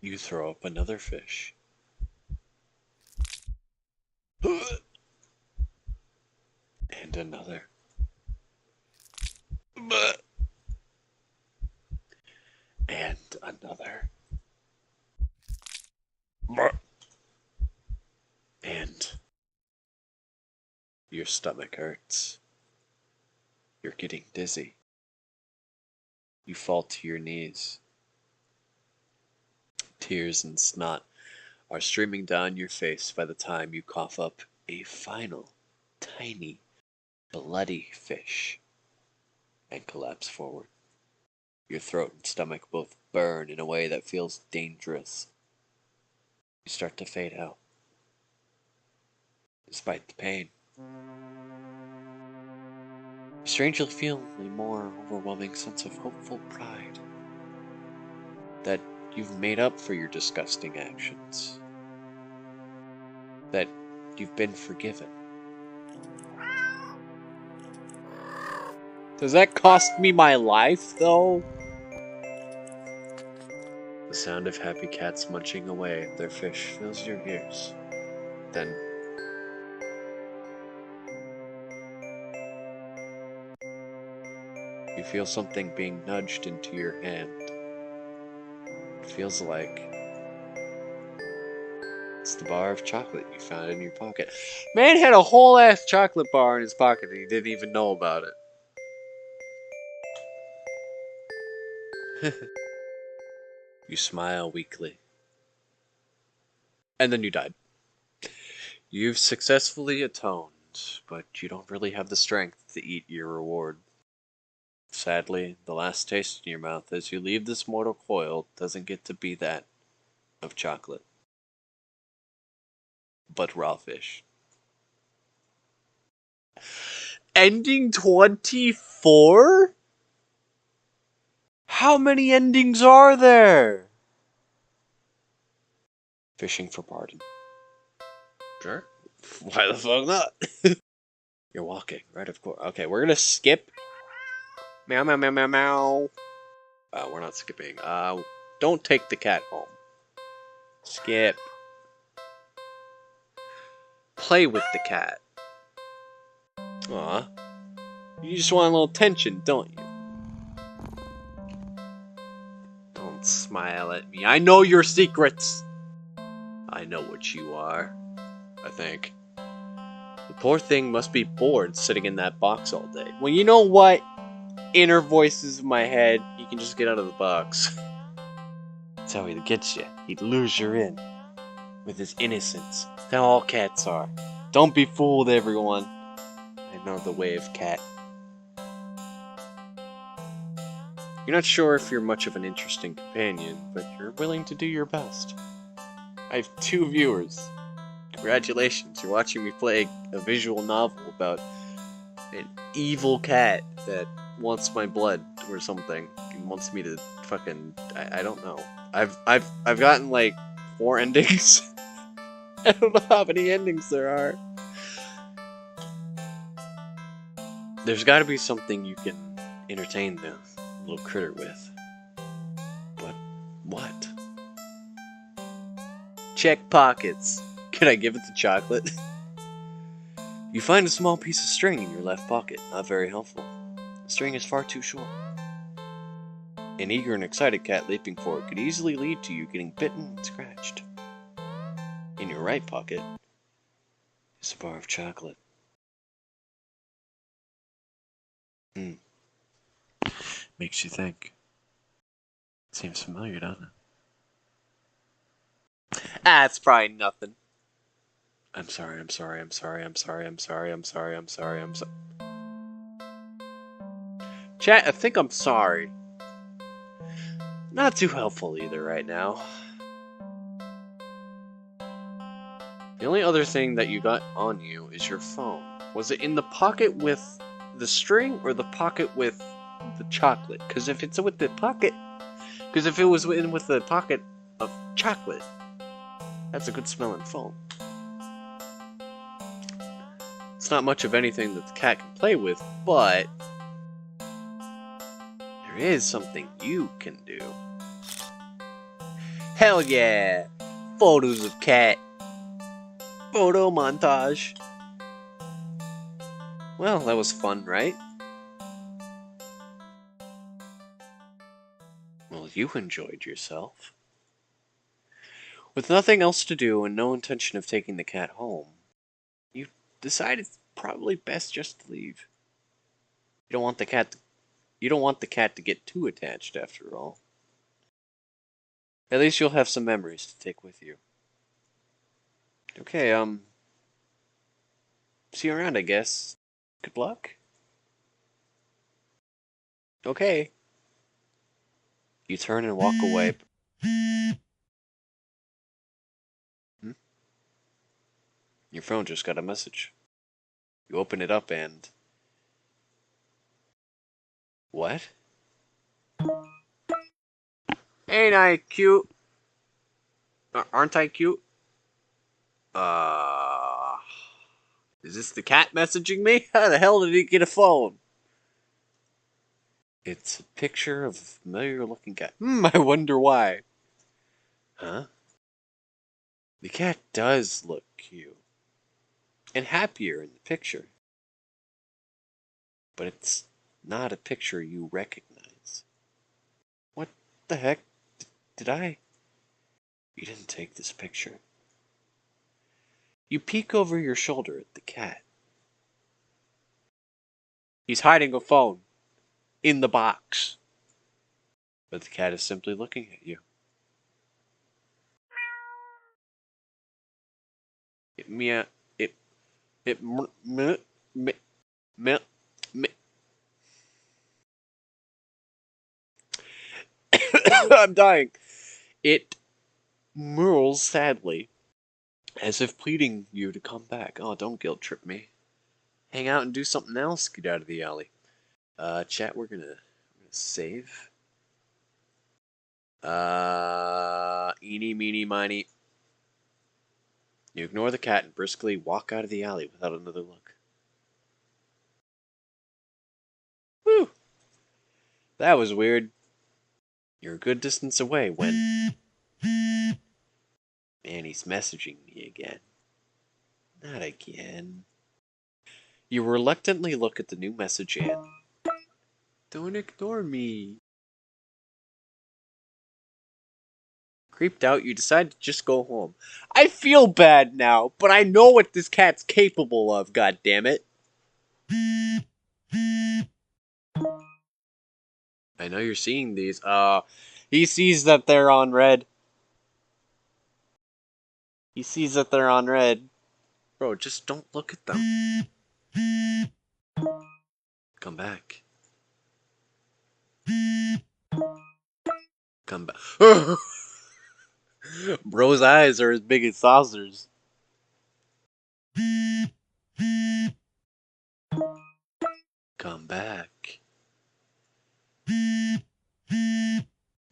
You throw up another fish. And another. And another. And your stomach hurts. You're getting dizzy. You fall to your knees. Tears and snot are streaming down your face by the time you cough up a final, tiny, bloody fish and collapse forward. Your throat and stomach both burn in a way that feels dangerous. You start to fade out. Despite the pain, you strangely feel a more overwhelming sense of hopeful pride that you've made up for your disgusting actions, that you've been forgiven. Does that cost me my life, though? The sound of happy cats munching away at their fish fills your ears. Then, you feel something being nudged into your hand. It feels like it's the bar of chocolate you found in your pocket. Man had a whole ass chocolate bar in his pocket and he didn't even know about it. You smile weakly. And then you died. You've successfully atoned, but you don't really have the strength to eat your reward. Sadly, the last taste in your mouth as you leave this mortal coil doesn't get to be that of chocolate, but raw fish. Ending 24? How many endings are there? Fishing for pardon. Sure. Why the fuck not? You're walking, right? Of course. Okay, we're gonna skip. Meow, meow, meow, meow, meow. We're not skipping. Don't take the cat home. Skip. Play with the cat. Aw. You just want a little attention, don't you? Don't smile at me. I know your secrets. I know what you are. I think. The poor thing must be bored sitting in that box all day. Well, you know what? Inner voices in my head, you can just get out of the box. That's how he gets you. He'd lose you in. With his innocence. That's how all cats are. Don't be fooled, everyone. I know the way of cat. You're not sure if you're much of an interesting companion, but you're willing to do your best. I have 2 viewers. Congratulations, you're watching me play a visual novel about an evil cat that wants my blood or something. He wants me to fucking... I don't know. I've gotten like 4 endings. I don't know how many endings there are. There's gotta be something you can entertain the little critter with. But what? Check pockets. Could I give it the chocolate? You find a small piece of string in your left pocket. Not very helpful. The string is far too short. An eager and excited cat leaping for it could easily lead to you getting bitten and scratched. In your right pocket is a bar of chocolate. Makes you think. Seems familiar, doesn't it? It's probably nothing. I'm sorry. Chat, I think I'm sorry. Not too helpful either right now. The only other thing that you got on you is your phone. Was it in the pocket with the string or the pocket with the chocolate? Because if it's with the pocket... Because if it was in with the pocket of chocolate, that's a good smelling phone. It's not much of anything that the cat can play with, but there is something you can do. Hell yeah! Photos of cat. Photo montage. Well, that was fun, right? Well, you enjoyed yourself. With nothing else to do and no intention of taking the cat home, you decided it's probably best just to leave. You don't want the cat to get too attached after all. At least you'll have some memories to take with you. Okay, see you around, I guess. Good luck. Okay. You turn and walk away. Hmm? Your phone just got a message. You open it up and... What? Ain't I cute? Aren't I cute? Is this the cat messaging me? How the hell did he get a phone? It's a picture of a familiar looking cat. I wonder why. Huh? The cat does look cute. And happier in the picture. But it's not a picture you recognize. What the heck? Did I? You didn't take this picture. You peek over your shoulder at the cat. He's hiding a phone in the box. But the cat is simply looking at you. It meow. It I'm dying. It murls sadly, as if pleading you to come back. Oh, don't guilt trip me. Hang out and do something else. Get out of the alley. Chat. We're gonna save. Eeny, meeny, miny. You ignore the cat and briskly walk out of the alley without another look. Whew. That was weird. You're a good distance away when... Man, he's messaging me again. Not again. You reluctantly look at the new message and... Don't ignore me. Creeped out, you decide to just go home. I feel bad now, but I know what this cat's capable of, goddammit. I know you're seeing these. He sees that they're on red. He sees that they're on red. Bro, just don't look at them. Come back. Come back. Bro's eyes are as big as saucers. Come back.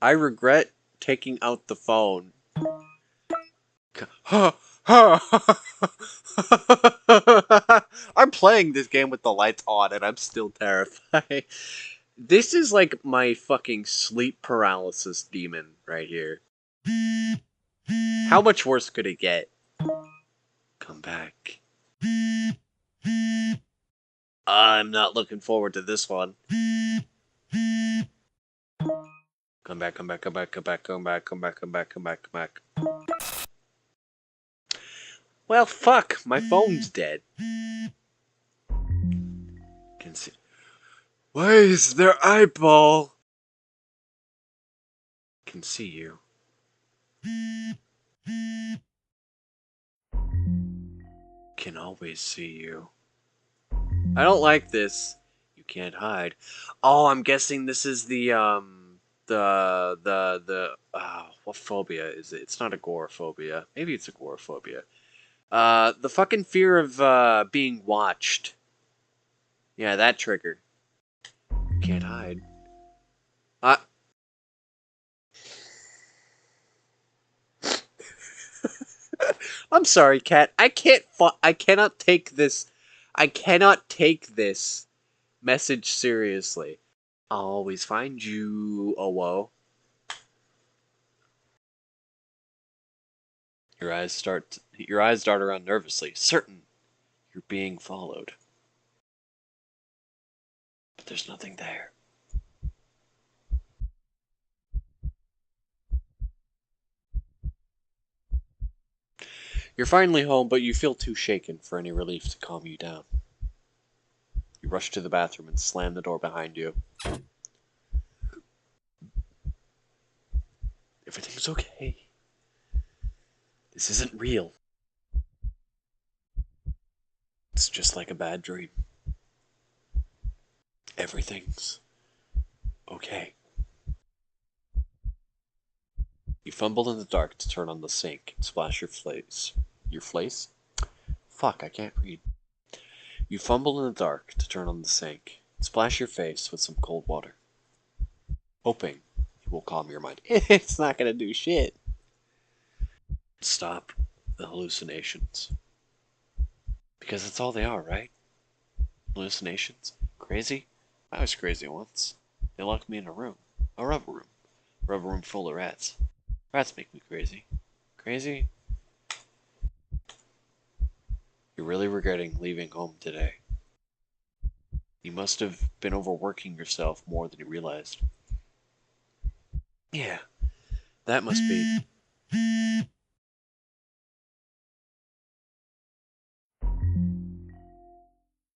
I regret taking out the phone. I'm playing this game with the lights on and I'm still terrified. This is like my fucking sleep paralysis demon right here. How much worse could it get? Come back. I'm not looking forward to this one. Come back, come back, come back, come back, come back, come back, come back, come back, come back. Well, fuck, my phone's dead. Can see. Why is their eyeball? Can see you. Can always see you. I don't like this. You can't hide. Oh, I'm guessing this is the what phobia is it? It's not agoraphobia. Maybe it's agoraphobia. The fucking fear of being watched. Yeah, that trigger. Can't hide. Uh, I'm sorry, cat. I cannot take this. I cannot take this message seriously. I'll always find you, oh whoa. Your eyes dart around nervously, certain you're being followed. But there's nothing there. You're finally home, but you feel too shaken for any relief to calm you down. You rush to the bathroom and slam the door behind you. Everything's okay. This isn't real. It's just like a bad dream. Everything's okay. You fumble in the dark to turn on the sink and splash your face. Your face? Fuck, I can't read. You fumble in the dark to turn on the sink and splash your face with some cold water, hoping it will calm your mind. It's not gonna do shit. Stop the hallucinations. Because that's all they are, right? Hallucinations. Crazy? I was crazy once. They locked me in a room. A rubber room. A rubber room full of rats. Rats make me crazy. Crazy? You're really regretting leaving home today. You must have been overworking yourself more than you realized. Yeah, that must be.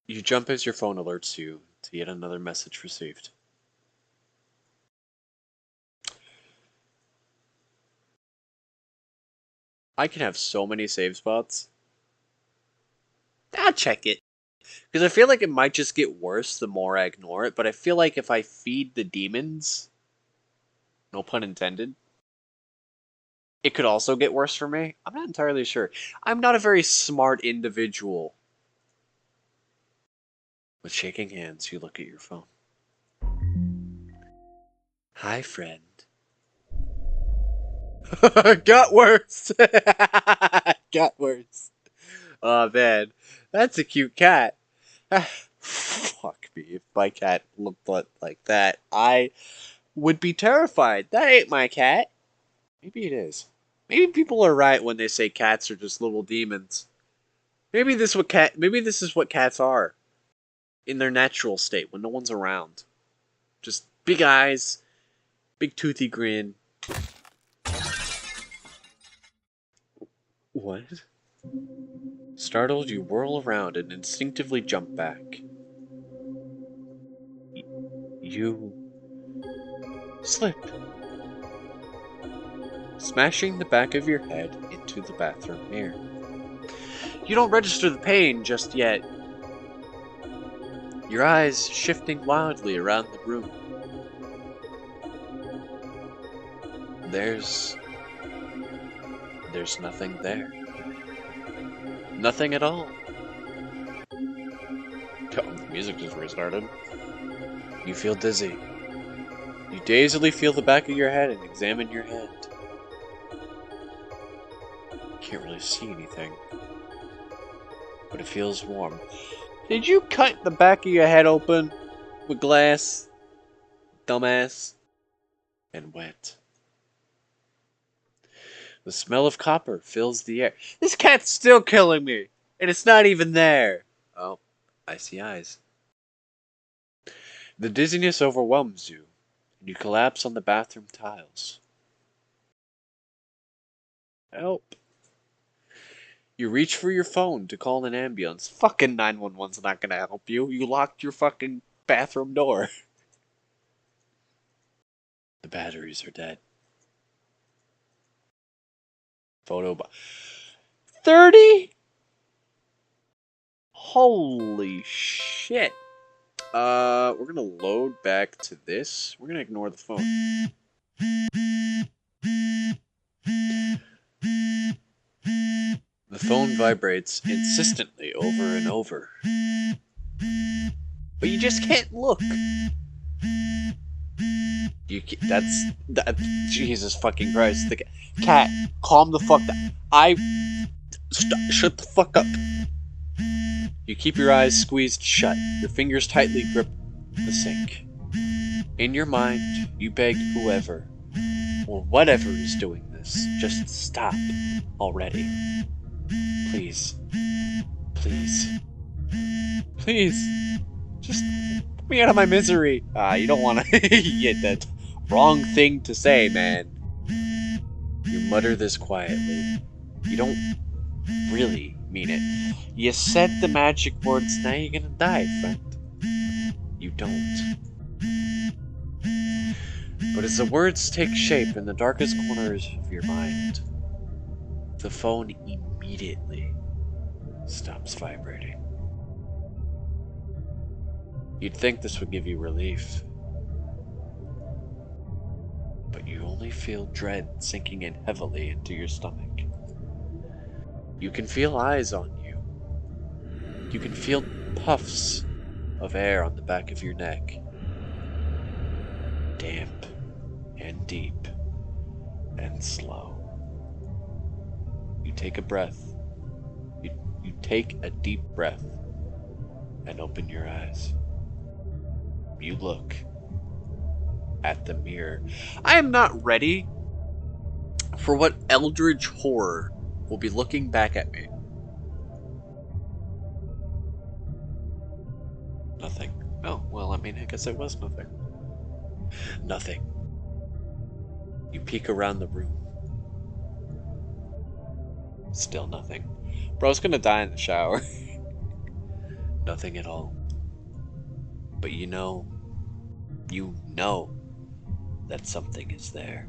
You jump as your phone alerts you to yet another message received. I can have so many save spots. I'll check it. Because I feel like it might just get worse the more I ignore it, but I feel like if I feed the demons, no pun intended, it could also get worse for me. I'm not entirely sure. I'm not a very smart individual. With shaking hands, you look at your phone. Hi, friend. Got worse. Got worse. Oh man, that's a cute cat. Fuck me, if my cat looked like that, I would be terrified. That ain't my cat. Maybe it is. Maybe people are right when they say cats are just little demons. Maybe this is what cats are in their natural state when no one's around. Just big eyes, big toothy grin. What? Startled, you whirl around and instinctively jump back. You slip, smashing the back of your head into the bathroom mirror. You don't register the pain just yet. Your eyes shifting wildly around the room. There's nothing there. Nothing at all. Oh, the music just restarted. You feel dizzy. You dazedly feel the back of your head and examine your hand. Can't really see anything, but it feels warm. Did you cut the back of your head open with glass, dumbass? And wet. The smell of copper fills the air. This cat's still killing me, and it's not even there. Oh, I see eyes. The dizziness overwhelms you, and you collapse on the bathroom tiles. Help. You reach for your phone to call an ambulance. Fucking 911's not gonna help you. You locked your fucking bathroom door. The batteries are dead. Photo 30? Holy shit. We're gonna load back to this. We're gonna ignore the phone. The The phone vibrates insistently over and over. But you just can't look. That. Jesus fucking Christ! The cat, calm the fuck down. Shut the fuck up. You keep your eyes squeezed shut. Your fingers tightly grip the sink. In your mind, you beg whoever or whatever is doing this, just stop already. Please. Please. Please. Just put me out of my misery. You don't want to get that wrong thing to say, man. You mutter this quietly. You don't really mean it. You said the magic words, now you're gonna die, friend. You don't. But as the words take shape in the darkest corners of your mind, the phone immediately stops vibrating. You'd think this would give you relief, but you only feel dread sinking in heavily into your stomach. You can feel eyes on you. You can feel puffs of air on the back of your neck. Damp and deep and slow. You take a breath. You take a deep breath and open your eyes. You look at the mirror. I am not ready for what eldritch horror will be looking back at me. Nothing. Oh, well, I mean, I guess it was nothing. Nothing. You peek around the room. Still nothing. Bro's gonna die in the shower. Nothing at all. But you know that something is there.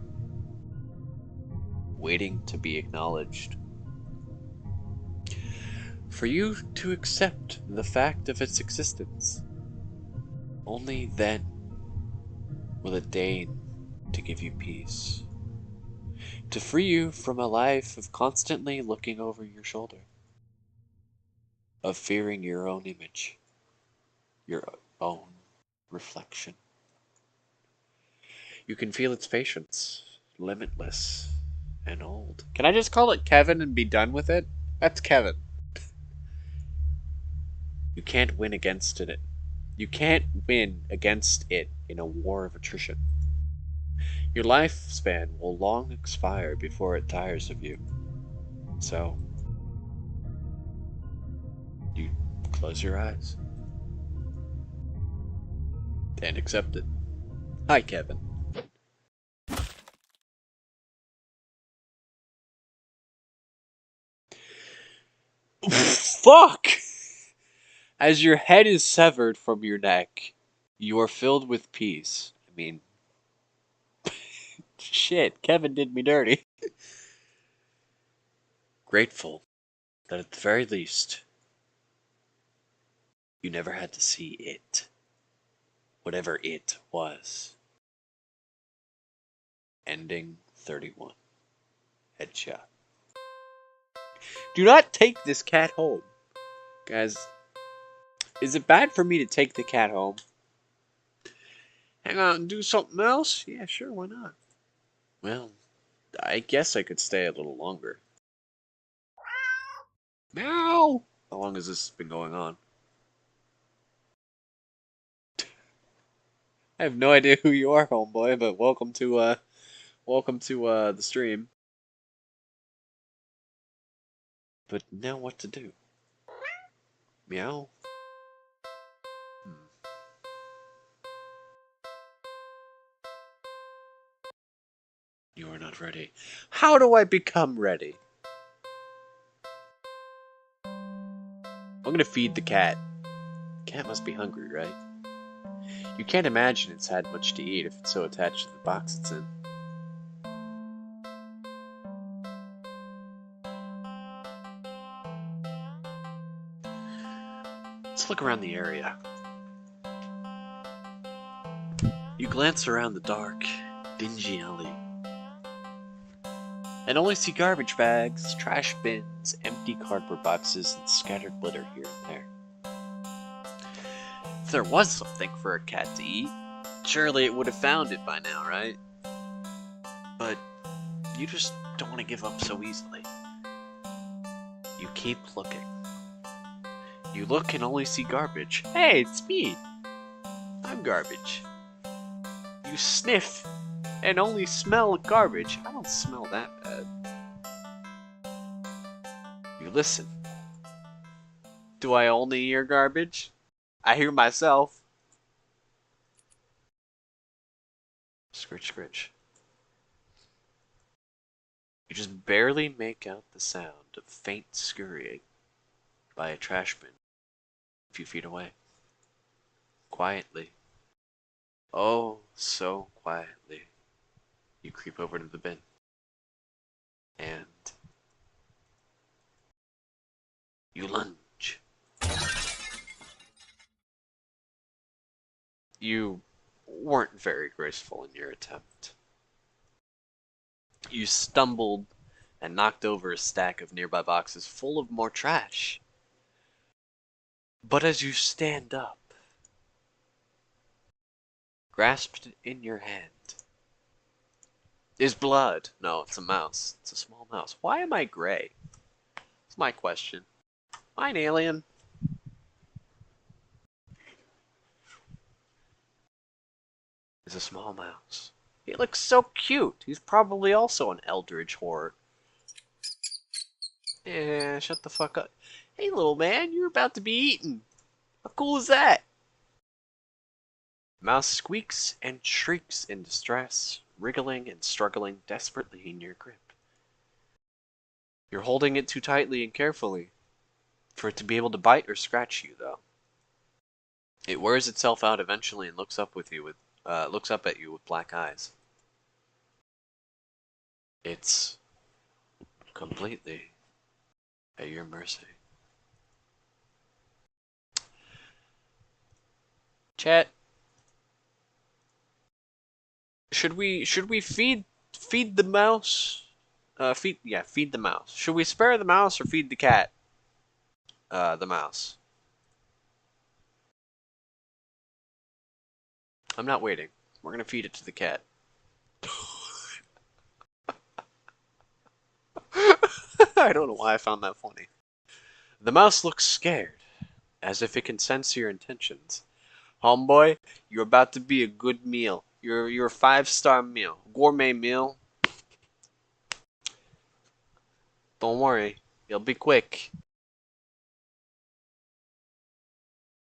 Waiting to be acknowledged. For you to accept the fact of its existence. Only then will it deign to give you peace. To free you from a life of constantly looking over your shoulder. Of fearing your own image. Your own reflection. You can feel its patience, limitless and old. Can I just call it Kevin and be done with it? That's Kevin. You can't win against it. You can't win against it in a war of attrition. Your lifespan will long expire before it tires of you. So, you close your eyes and accept it. Hi, Kevin. Fuck! As your head is severed from your neck, you are filled with peace. I mean, shit, Kevin did me dirty. Grateful that at the very least, you never had to see it. Whatever it was. Ending 31. Headshot. Do not take this cat home. Guys, is it bad for me to take the cat home? Hang out and do something else? Yeah, sure, why not? Well, I guess I could stay a little longer. Meow! How long has this been going on? I have no idea who you are, homeboy, but welcome to the stream. But now what to do? Meow? You are not ready. How do I become ready? I'm gonna feed the cat. The cat must be hungry, right? You can't imagine it's had much to eat if it's so attached to the box it's in. Let's look around the area. You glance around the dark, dingy alley. and only see garbage bags, trash bins, empty cardboard boxes, and scattered litter here and there. If there was something for a cat to eat, surely it would have found it by now, right? But you just don't want to give up so easily. You keep looking. You look and only see garbage. Hey, it's me! I'm garbage. You sniff and only smell garbage. I don't smell that bad. You listen. Do I only hear garbage? I hear myself. Scritch, scritch. You just barely make out the sound of faint scurrying by a trash bin a few feet away. Quietly. Oh, so quietly. You creep over to the bin. And you lunge. You weren't very graceful in your attempt. You stumbled and knocked over a stack of nearby boxes full of more trash. But as you stand up, grasped in your hand, is blood. No, it's a mouse. It's a small mouse. Why am I gray? It's my question. Am I an alien? It's a small mouse. He looks so cute. He's probably also an eldritch horror. Yeah, shut the fuck up. Hey, little man, you're about to be eaten. How cool is that? Mouse squeaks and shrieks in distress, wriggling and struggling desperately in your grip. You're holding it too tightly and carefully for it to be able to bite or scratch you, though. It wears itself out eventually and looks up at you with black eyes. It's completely at your mercy. Chat, should we feed the mouse? Feed the mouse. Should we spare the mouse or feed the cat? The mouse. I'm not waiting. We're gonna feed it to the cat. I don't know why I found that funny. The mouse looks scared, as if it can sense your intentions. Homeboy, you're about to be a good meal. You're a 5-star meal. Gourmet meal. Don't worry. It'll be quick.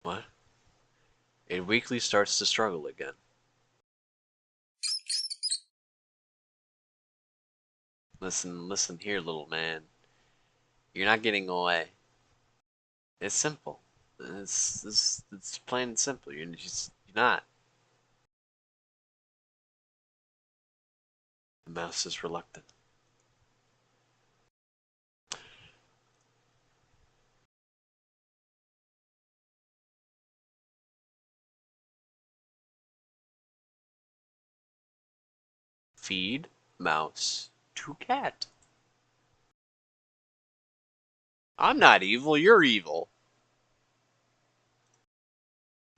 What? It weakly starts to struggle again. Listen here, little man. You're not getting away. It's simple. It's plain and simple. You're not. The mouse is reluctant. Feed mouse to cat. I'm not evil, you're evil.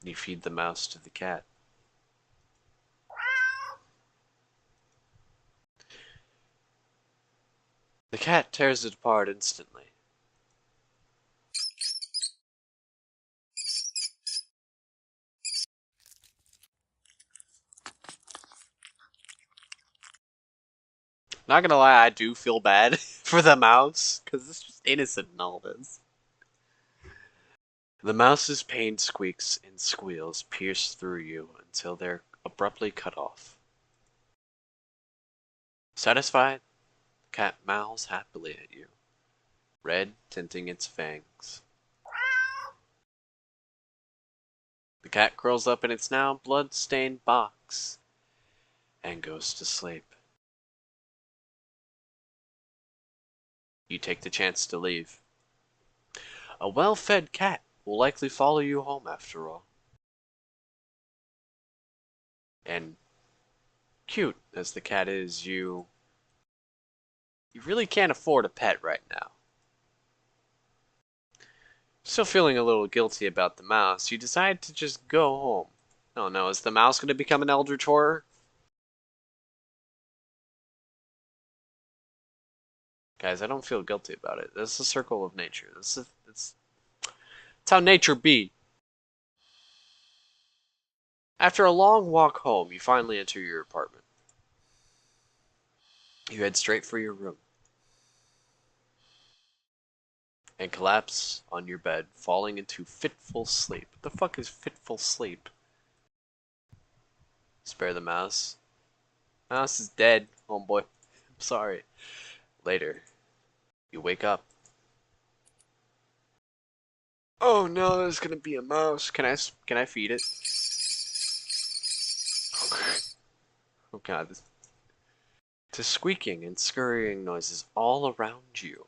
You feed the mouse to the cat. The cat tears it apart instantly. Not gonna lie, I do feel bad for the mouse, because it's just innocent in all this. The mouse's pained squeaks and squeals pierce through you until they're abruptly cut off. Satisfied, the cat meows happily at you, red tinting its fangs. The cat curls up in its now blood-stained box and goes to sleep. You take the chance to leave. A well-fed cat will likely follow you home after all. And cute as the cat is, you You really can't afford a pet right now. Still feeling a little guilty about the mouse, you decide to just go home. Oh no, is the mouse going to become an eldritch horror? Guys, I don't feel guilty about it. This is a circle of nature. It's how nature be. After a long walk home, you finally enter your apartment. You head straight for your room and collapse on your bed, falling into fitful sleep. What the fuck is fitful sleep? Spare the mouse. Mouse is dead, homeboy. I'm sorry. Later, you wake up. Oh no, there's gonna be a mouse. Can I feed it? Oh god, this to squeaking and scurrying noises all around you.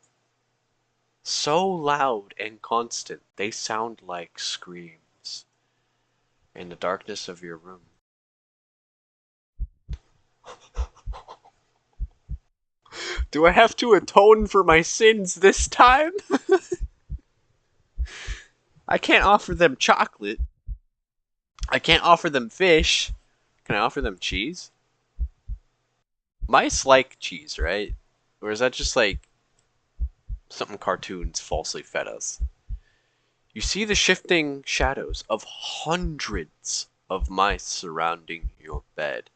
So loud and constant, they sound like screams in the darkness of your room. Do I have to atone for my sins this time? I can't offer them chocolate. I can't offer them fish. Can I offer them cheese? Mice like cheese, right? Or is that just like something cartoons falsely fed us? You see the shifting shadows of hundreds of mice surrounding your bed.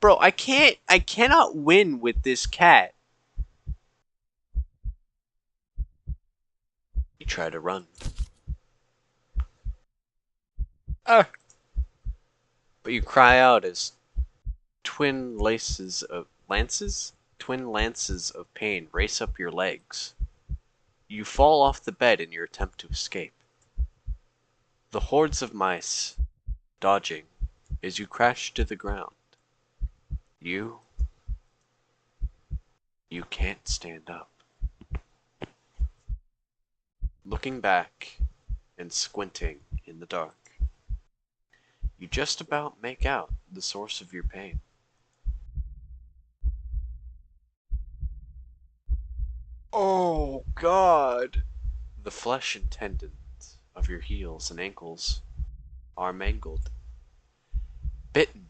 Bro, I cannot win with this cat. You try to run. Ah! But you cry out as twin lances of pain race up your legs. You fall off the bed in your attempt to escape. The hordes of mice dodging as you crash to the ground. You can't stand up. Looking back and squinting in the dark, you just about make out the source of your pain. Oh, God! The flesh and tendons of your heels and ankles are mangled, bitten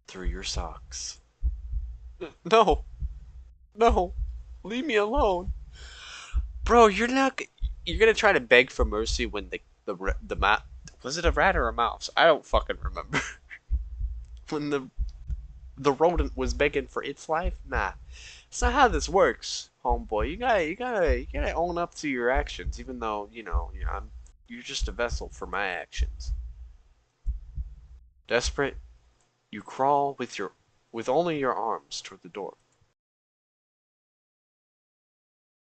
through your socks. No! No! Leave me alone! Bro, you're gonna try to beg for mercy when the mat was it a rat or a mouse? I don't fucking remember. When the rodent was begging for its life? Nah. That's not how this works, homeboy. You gotta own up to your actions, even though, you're just a vessel for my actions. Desperate, you crawl with only your arms toward the door.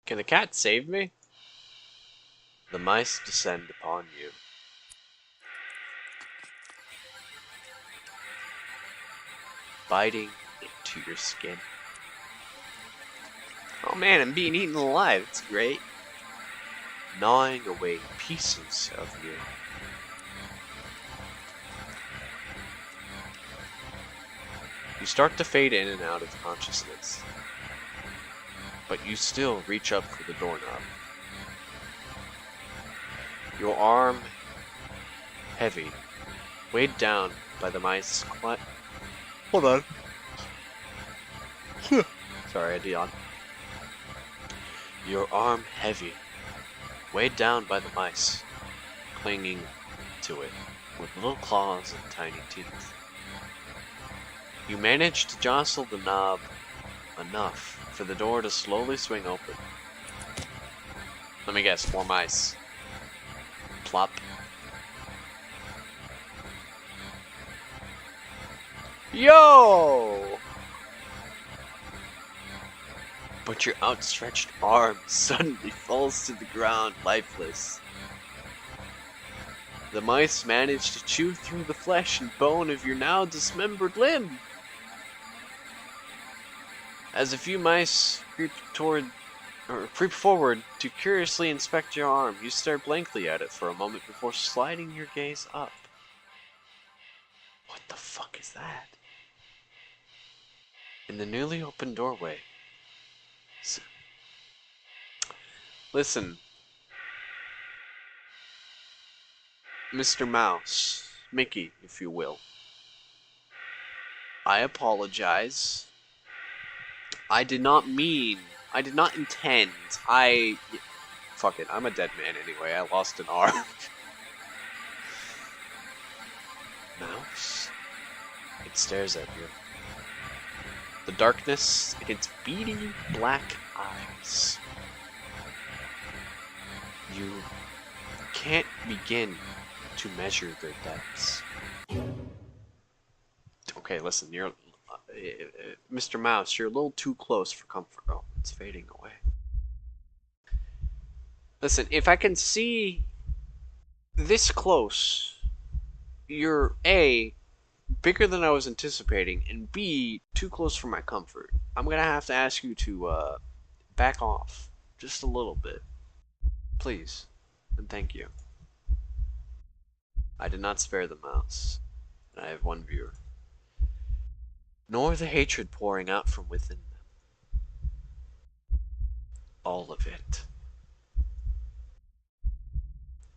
Can the cat save me? The mice descend upon you. Biting into your skin. Oh man, I'm being eaten alive. It's great. Gnawing away pieces of you. You start to fade in and out of consciousness, but you still reach up for the doorknob. Your arm, heavy, weighed down by the mice. Hold on. Sorry, I yawned. Your arm heavy, weighed down by the mice, clinging to it with little claws and tiny teeth. You manage to jostle the knob enough for the door to slowly swing open. Let me guess, more mice. Plop. Yo! But your outstretched arm suddenly falls to the ground lifeless. The mice manage to chew through the flesh and bone of your now dismembered limb. As a few mice creep forward to curiously inspect your arm, you stare blankly at it for a moment before sliding your gaze up. What the fuck is that? In the newly opened doorway, Listen, Mr. Mouse, Mickey, if you will. I apologize. I did not mean. I did not intend. Fuck it, I'm a dead man anyway. I lost an arm. Mouse. It stares at you. The darkness in its beady black eyes. You can't begin to measure their depths. Okay, listen, you're... Mr. Mouse, you're a little too close for comfort. Oh, it's fading away. Listen, if I can see this close, you're A, bigger than I was anticipating, and B, too close for my comfort. I'm gonna have to ask you to, back off. Just a little bit. Please. And thank you. I did not spare the mouse. I have one viewer. Nor the hatred pouring out from within them. All of it.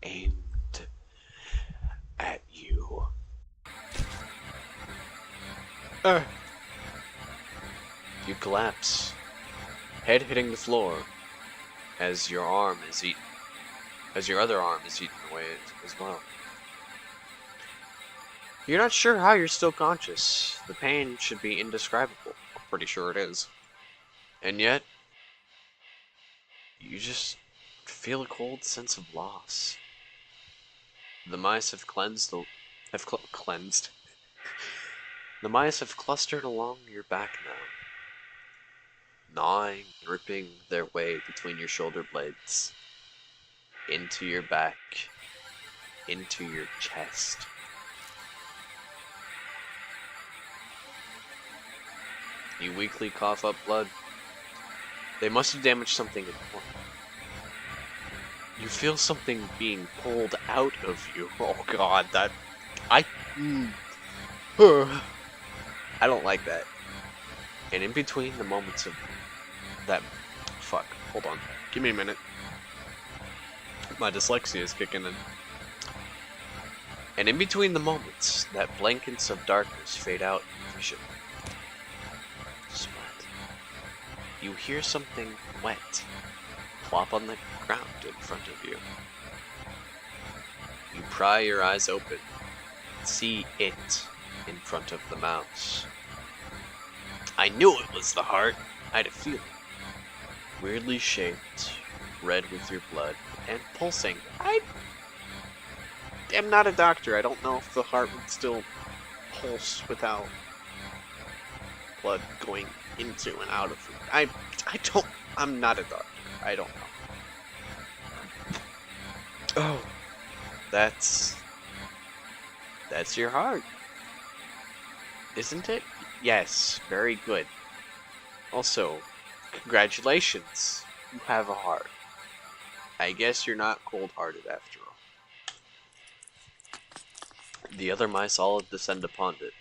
Aimed at you. You collapse, head hitting the floor, as your other arm is eaten away as well. You're not sure how you're still conscious. The pain should be indescribable. I'm pretty sure it is. And yet, you just feel a cold sense of loss. The mice have cleansed. The mice have clustered along your back now, gnawing, ripping their way between your shoulder blades, into your back, into your chest. You weakly cough up blood. They must have damaged something important. You feel something being pulled out of you. Oh god, I don't like that. And in between the moments of that... Fuck, hold on. Give me a minute. My dyslexia is kicking in. And in between the moments that blankets of darkness fade out in vision, sweat. You hear something wet plop on the ground in front of you. You pry your eyes open, see it in front of the mouse. I knew it was the heart. I had a feeling. Weirdly shaped, red with your blood, and pulsing. I am not a doctor. I don't know if the heart would still pulse without blood going into and out of it. I'm not a doctor. I don't know. Oh, that's your heart, isn't it? Yes, very good. Also, congratulations, you have a heart. I guess you're not cold-hearted after all. The other mice all descend upon it,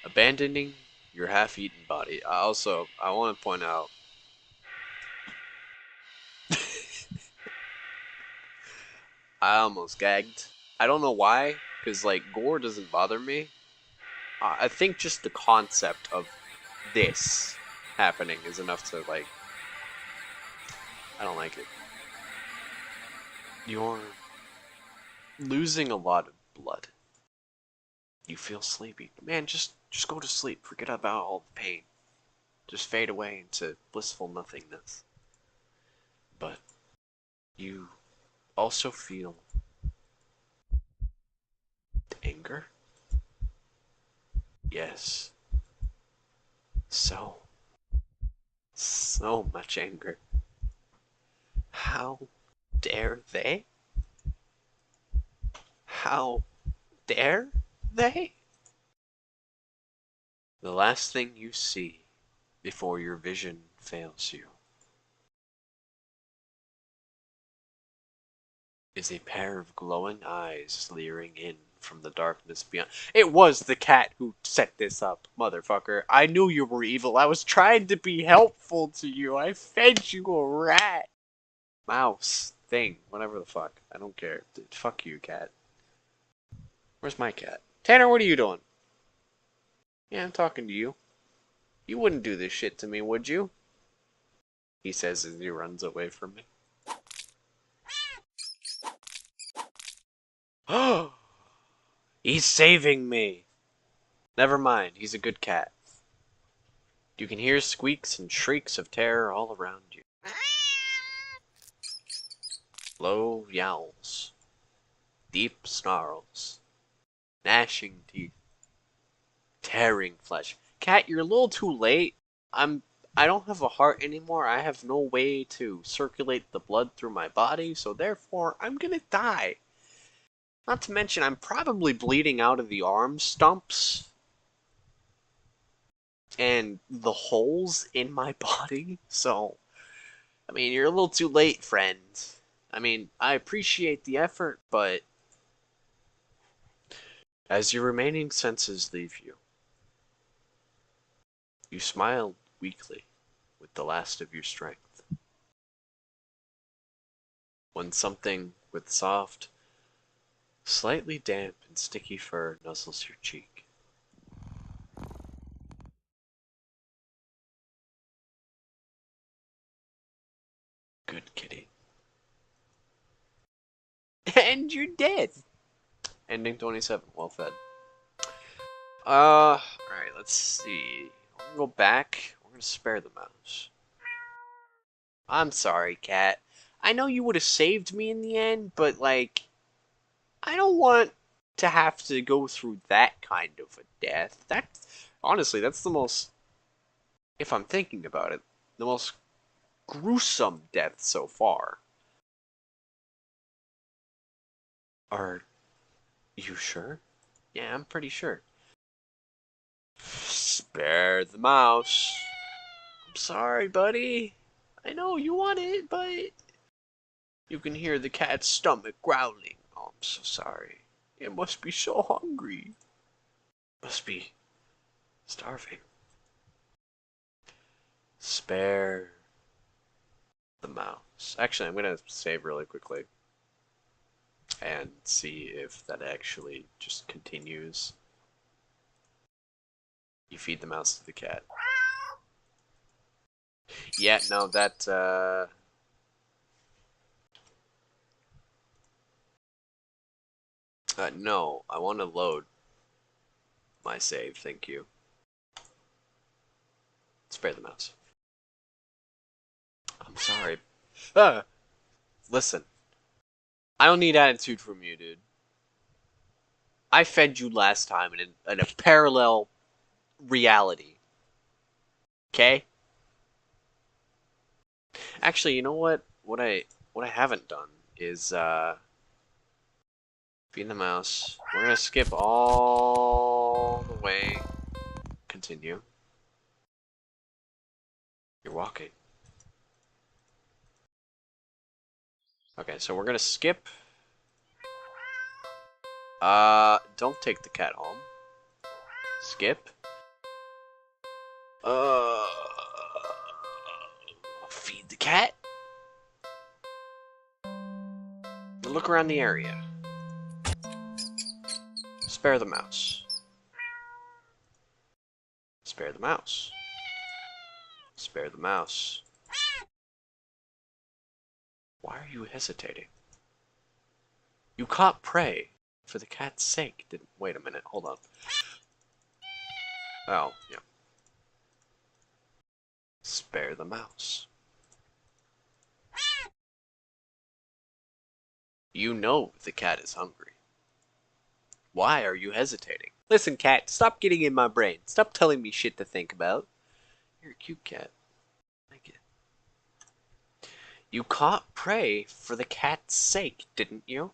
abandoning your half-eaten body. I want to point out, I almost gagged. I don't know why, because, like, gore doesn't bother me. I think just the concept of this happening is enough to, like... I don't like it. You're losing a lot of blood. You feel sleepy. Man, just go to sleep. Forget about all the pain. Just fade away into blissful nothingness. But you also feel anger? Yes. So much anger. How dare they? How dare they? The last thing you see before your vision fails you is a pair of glowing eyes leering in from the darkness beyond. It was the cat who set this up, motherfucker. I knew you were evil. I was trying to be helpful to you. I fed you a rat. mouse thing, whatever the fuck. I don't care. Fuck you, cat. Where's my cat? Tanner, what are you doing? Yeah, I'm talking to you. You wouldn't do this shit to me, would you? He says as he runs away from me. Oh, he's saving me. Never mind, he's a good cat. You can hear squeaks and shrieks of terror all around you. Low yowls, deep snarls, gnashing teeth, tearing flesh. Cat, you're a little too late. I don't have a heart anymore. I have no way to circulate the blood through my body, so therefore I'm gonna die. Not to mention I'm probably bleeding out of the arm stumps and the holes in my body. So, I mean, you're a little too late, friend. I mean, I appreciate the effort, but as your remaining senses leave you, you smile weakly with the last of your strength. When something with soft, slightly damp and sticky fur nuzzles your cheek. Good kitty. And you're dead. Ending 27. Well fed. Alright, let's see. We're gonna go back. We're gonna spare the mouse. I'm sorry, cat. I know you would have saved me in the end, but, like, I don't want to have to go through that kind of a death. Honestly, that's the most, if I'm thinking about it, the most gruesome death so far. Are you sure? Yeah, I'm pretty sure. Spare the mouse. I'm sorry, buddy. I know you want it, but you can hear the cat's stomach growling. Oh, I'm so sorry. It must be so hungry. Must be starving. Spare the mouse. Actually, I'm gonna save really quickly and see if that actually just continues. You feed the mouse to the cat. Yeah, no, no, I want to load my save, thank you. Spare the mouse. I'm sorry. Ah, listen, I don't need attitude from you, dude. I fed you last time in a parallel reality. Okay? Actually, you know what? What I haven't done is feed the mouse. We're gonna skip all the way. Continue. You're walking. Okay, so we're gonna skip. Don't take the cat home. Skip. Uh, feed the cat. Look around the area. Spare the mouse. Spare the mouse. Spare the mouse. Why are you hesitating? You caught prey. For the cat's sake. Didn't wait a minute. Hold on. Oh, yeah. Spare the mouse. You know the cat is hungry. Why are you hesitating? Listen, cat, stop getting in my brain. Stop telling me shit to think about. You're a cute cat. I get it. You caught prey for the cat's sake, didn't you?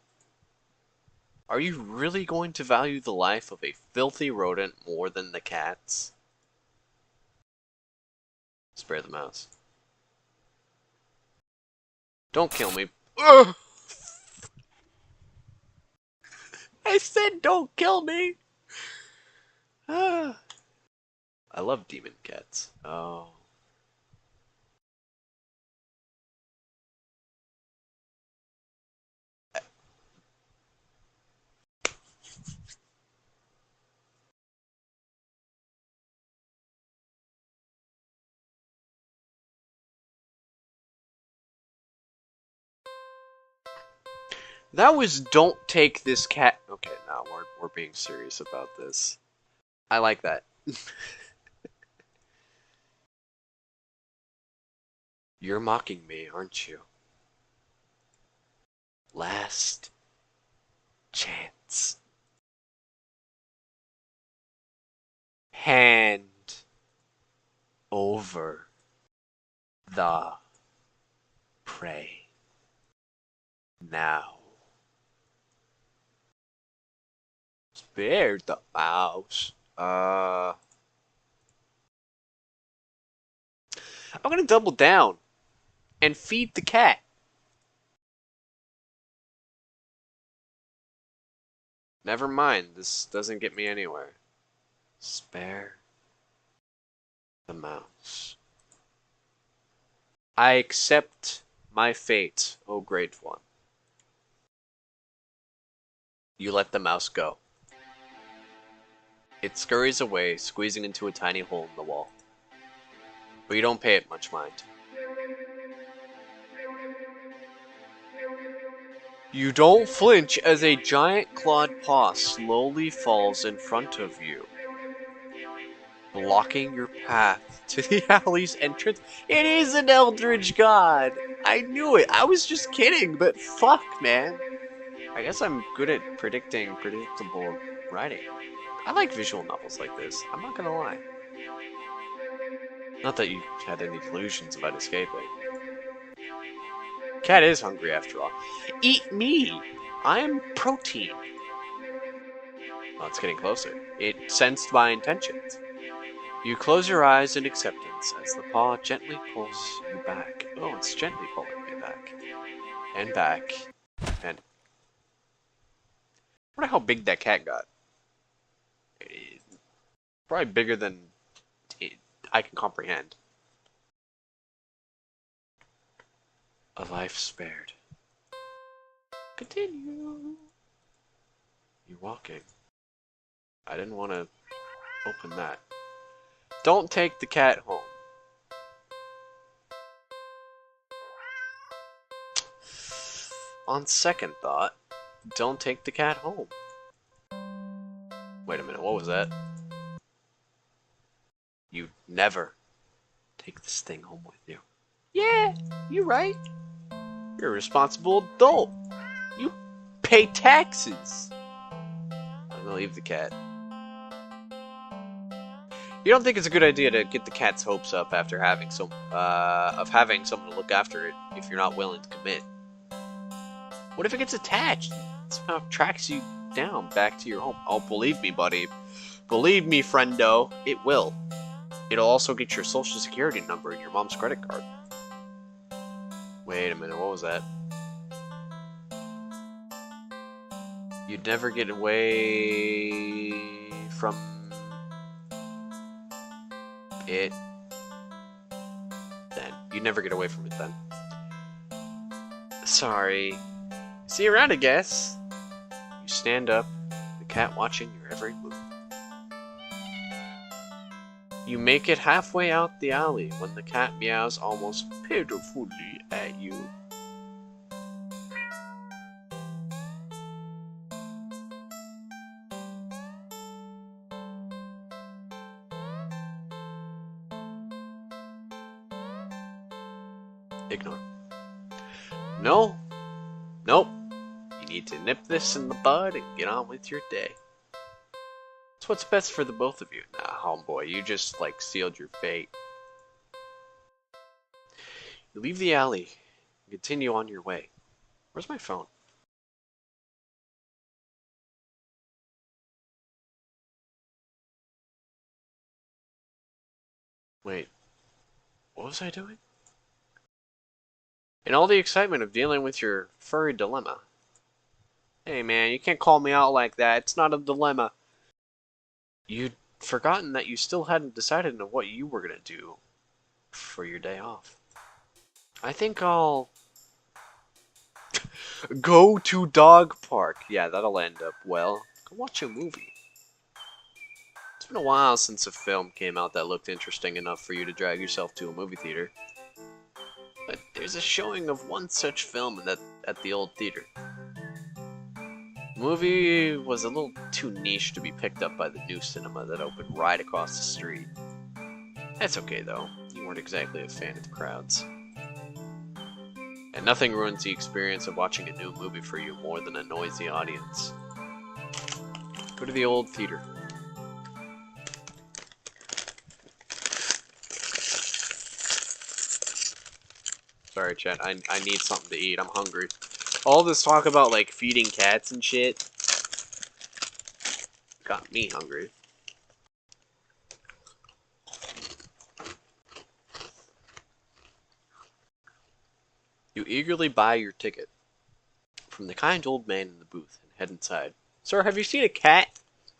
Are you really going to value the life of a filthy rodent more than the cat's? Spare the mouse. Don't kill me. Ugh! I said don't kill me! Ah. I love demon cats. Oh. That was don't take this cat. Okay, now we're being serious about this. I like that. You're mocking me, aren't you? Last chance. Hand over the prey. Now. Spare the mouse. I'm gonna double down and feed the cat. Never mind, this doesn't get me anywhere. Spare the mouse. I accept my fate, O great one. You let the mouse go. It scurries away, squeezing into a tiny hole in the wall. But you don't pay it much mind. You don't flinch as a giant clawed paw slowly falls in front of you, blocking your path to the alley's entrance. It is an eldritch god! I knew it! I was just kidding, but fuck, man. I guess I'm good at predicting predictable writing. I like visual novels like this, I'm not gonna lie. Not that you had any delusions about escaping. Cat is hungry after all. Eat me! I'm protein. Oh, it's getting closer. It sensed my intentions. You close your eyes in acceptance as the paw gently pulls you back. Oh, it's gently pulling me back. And back. And... I wonder how big that cat got. Probably bigger than I can comprehend. A life spared. Continue. You're walking. I didn't want to open that. Don't take the cat home. On second thought, don't take the cat home. Wait a minute, what was that? You never take this thing home with you. Yeah, you're right. You're a responsible adult. You pay taxes. I'm gonna leave the cat. You don't think it's a good idea to get the cat's hopes up after having having someone to look after it if you're not willing to commit? What if it gets attached? It somehow tracks you down back to your home. Oh, believe me, buddy. Believe me, friendo. It will. It'll also get your social security number and your mom's credit card. Wait a minute, what was that? You'd never get away from it then. You'd never get away from it then. Sorry. See you around, I guess. You stand up, the cat watching your every move. You make it halfway out the alley when the cat meows almost pitifully at you. Ignore. No. Nope. You need to nip this in the bud and get on with your day. It's what's best for the both of you. Nah, homeboy, you just, like, sealed your fate. You leave the alley and continue on your way. Where's my phone? Wait. What was I doing? In all the excitement of dealing with your furry dilemma. Hey man, you can't call me out like that. It's not a dilemma. You'd forgotten that you still hadn't decided on what you were gonna do for your day off. I think I'll go to dog park. Yeah, that'll end up well. Go watch a movie. It's been a while since a film came out that looked interesting enough for you to drag yourself to a movie theater. But there's a showing of one such film at the old theater. Movie was a little too niche to be picked up by the new cinema that opened right across the street. That's okay though, you weren't exactly a fan of crowds. And nothing ruins the experience of watching a new movie for you more than a noisy audience. Go to the old theater. Sorry, Chet, I need something to eat, I'm hungry. All this talk about, like, feeding cats and shit got me hungry. You eagerly buy your ticket from the kind old man in the booth and head inside. Sir, have you seen a cat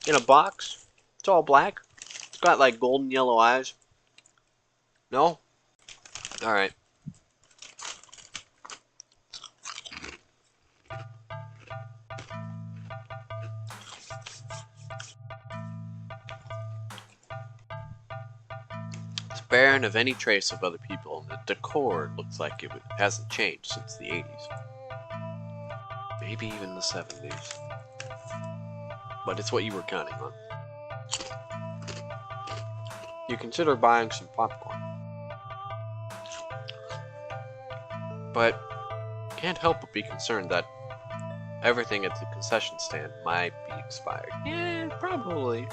in a box? It's all black. It's got, like, golden yellow eyes. No? Alright. Barren of any trace of other people, and the decor looks like it hasn't changed since the 80s. Maybe even the 70s. But it's what you were counting on. You consider buying some popcorn. But can't help but be concerned that everything at the concession stand might be expired. Yeah, probably.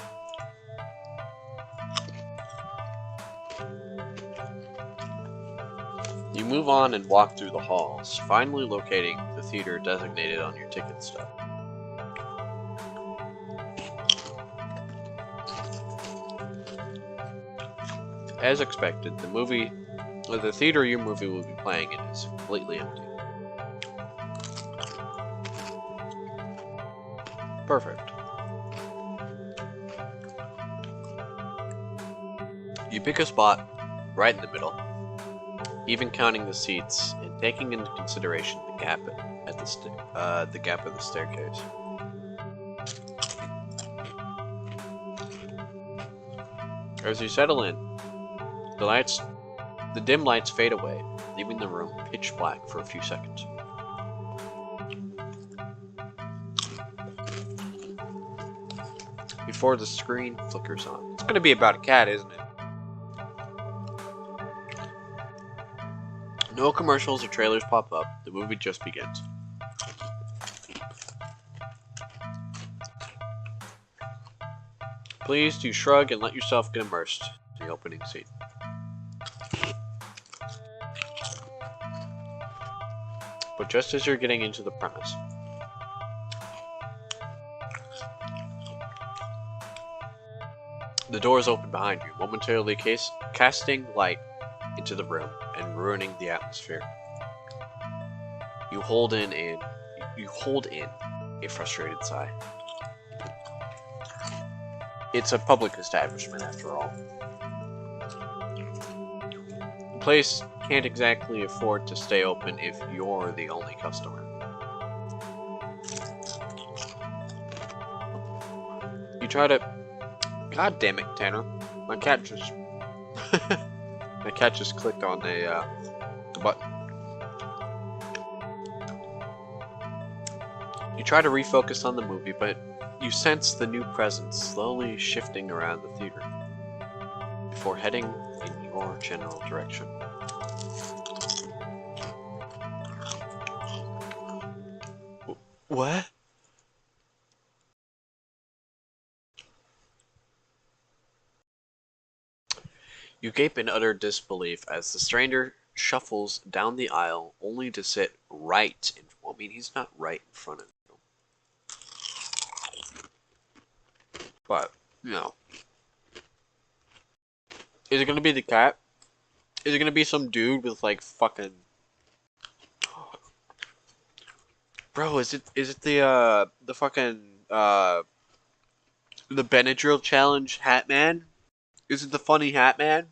You move on and walk through the halls, finally locating the theater designated on your ticket stub. As expected, the theater your movie will be playing in is completely empty. Perfect. You pick a spot right in the middle, even counting the seats and taking into consideration the gap at the gap of the staircase. As you settle in, the dim lights fade away, leaving the room pitch black for a few seconds. Before the screen flickers on. It's gonna be about a cat, isn't it? No commercials or trailers pop up. The movie just begins. Pleased, you shrug and let yourself get immersed in the opening scene. But just as you're getting into the premise, the doors open behind you, momentarily casting light into the room and ruining the atmosphere. You hold in a frustrated sigh. It's a public establishment, after all. The place can't exactly afford to stay open if you're the only customer. You try to... God damn it, Tanner. My cat just... My cat just clicked on the button. You try to refocus on the movie, but you sense the new presence slowly shifting around the theater before heading in your general direction. What? You gape in utter disbelief as the stranger shuffles down the aisle, only to sit right in... Well, I mean, he's not right in front of you. But, you know. Is it gonna be the cat? Is it gonna be some dude with, like, fucking... Bro, is it the fucking, the Benadryl Challenge Hat Man? Is it the funny Hat Man?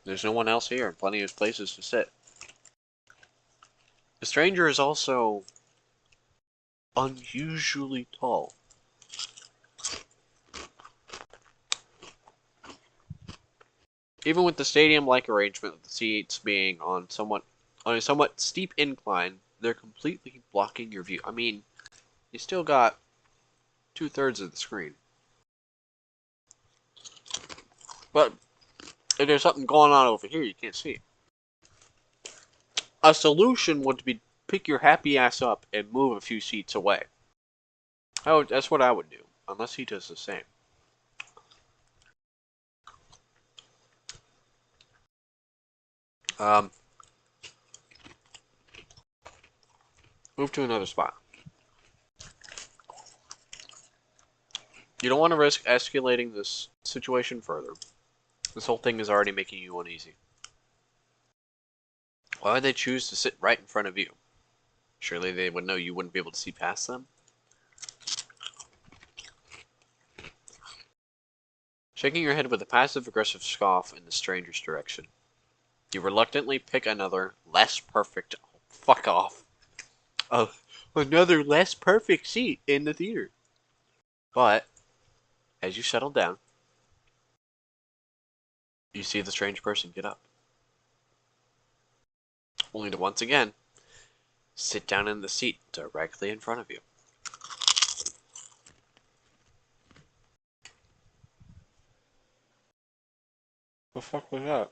There's no one else here, plenty of places to sit. The stranger is also unusually tall. Even with the stadium-like arrangement of the seats being on a somewhat steep incline, they're completely blocking your view. I mean, you still got 2/3 of the screen. But if there's something going on over here, you can't see it. A solution would be pick your happy ass up and move a few seats away. That's what I would do, unless he does the same. Move to another spot. You don't want to risk escalating this situation further. This whole thing is already making you uneasy. Why would they choose to sit right in front of you? Surely they would know you wouldn't be able to see past them? Shaking your head with a passive-aggressive scoff in the stranger's direction, you reluctantly pick another, less perfect... Oh, fuck off. Another less perfect seat in the theater. But, as you settle down, you see the strange person get up. Only to once again sit down in the seat directly in front of you. The fuck was that?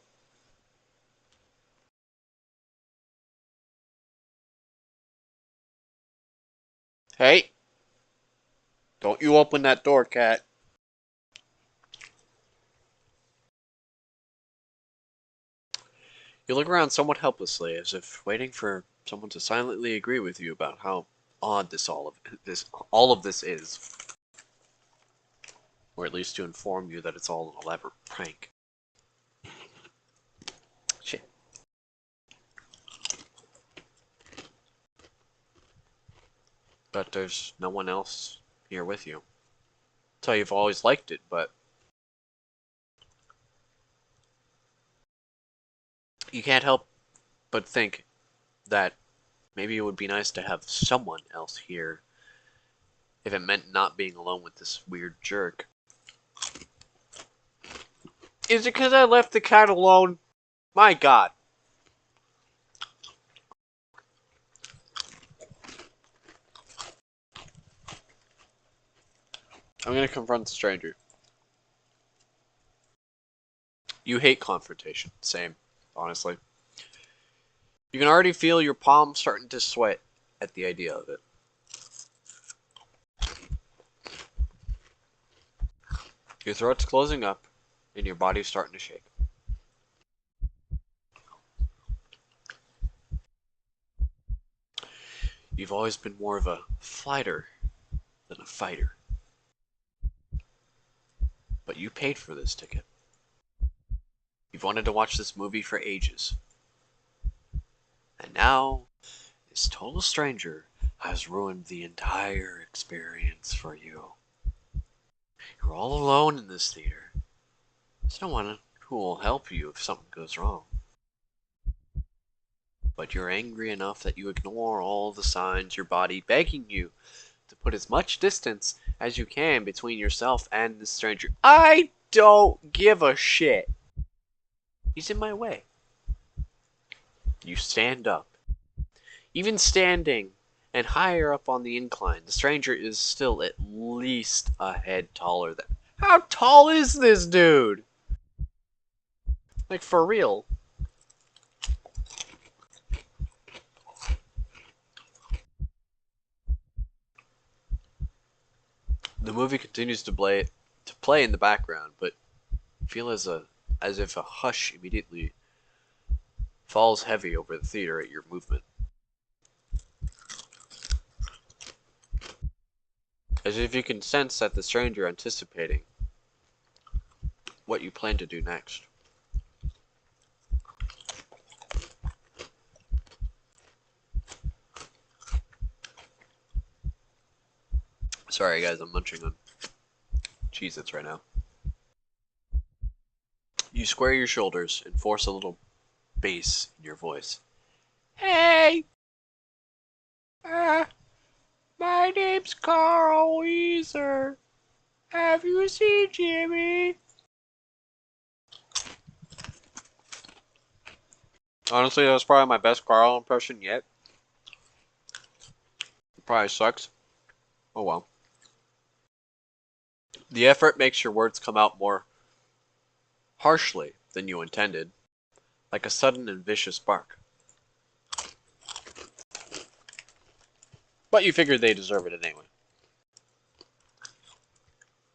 Hey! Don't you open that door, cat. You look around somewhat helplessly, as if waiting for someone to silently agree with you about how odd all of this is. Or at least to inform you that it's all an elaborate prank. Shit. But there's no one else here with you. Tell you you've always liked it, but you can't help but think that maybe it would be nice to have someone else here if it meant not being alone with this weird jerk. Is it because I left the cat alone? My god. I'm gonna confront the stranger. You hate confrontation. Same, honestly. You can already feel your palms starting to sweat at the idea of it. Your throat's closing up, and your body's starting to shake. You've always been more of a fighter than a fighter. But you paid for this ticket. You've wanted to watch this movie for ages. And now, this total stranger has ruined the entire experience for you. You're all alone in this theater. There's no one who will help you if something goes wrong. But you're angry enough that you ignore all the signs your body begging you to put as much distance as you can between yourself and the stranger. I don't give a shit. He's in my way. You stand up. Even standing and higher up on the incline, the stranger is still at least a head taller than... How tall is this dude? Like, for real. The movie continues to play in the background, but feel as if a hush immediately falls heavy over the theater at your movement. As if you can sense that the stranger anticipating what you plan to do next. Sorry guys, I'm munching on Cheez-Its right now. You square your shoulders and force a little bass in your voice. Hey! My name's Carl Weezer. Have you seen Jimmy? Honestly, that was probably my best Carl impression yet. Probably sucks. Oh well. The effort makes your words come out more harshly than you intended, like a sudden and vicious bark. But you figured they deserve it anyway.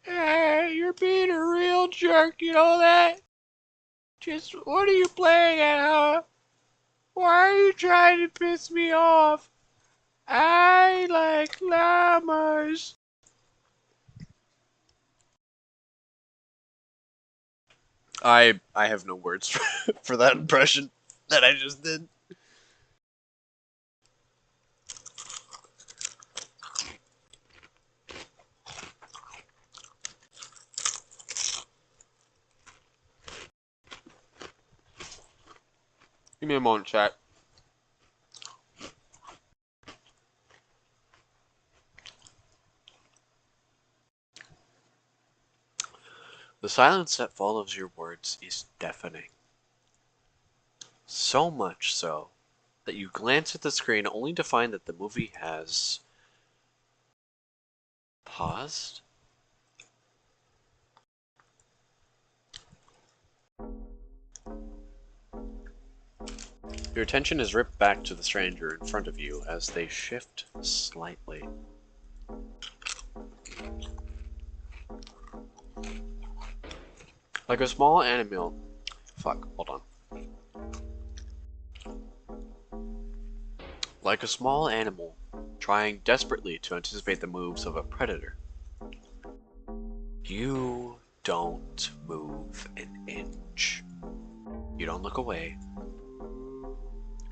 Hey, you're being a real jerk, you know that? Just, what are you playing at, huh? Why are you trying to piss me off? I like llamas. I have no words for that impression that I just did. Give me a moment, chat. The silence that follows your words is deafening. So much so that you glance at the screen only to find that the movie has paused. Your attention is ripped back to the stranger in front of you as they shift slightly. Like a small animal. Fuck, hold on. Like a small animal, trying desperately to anticipate the moves of a predator. You don't move an inch. You don't look away.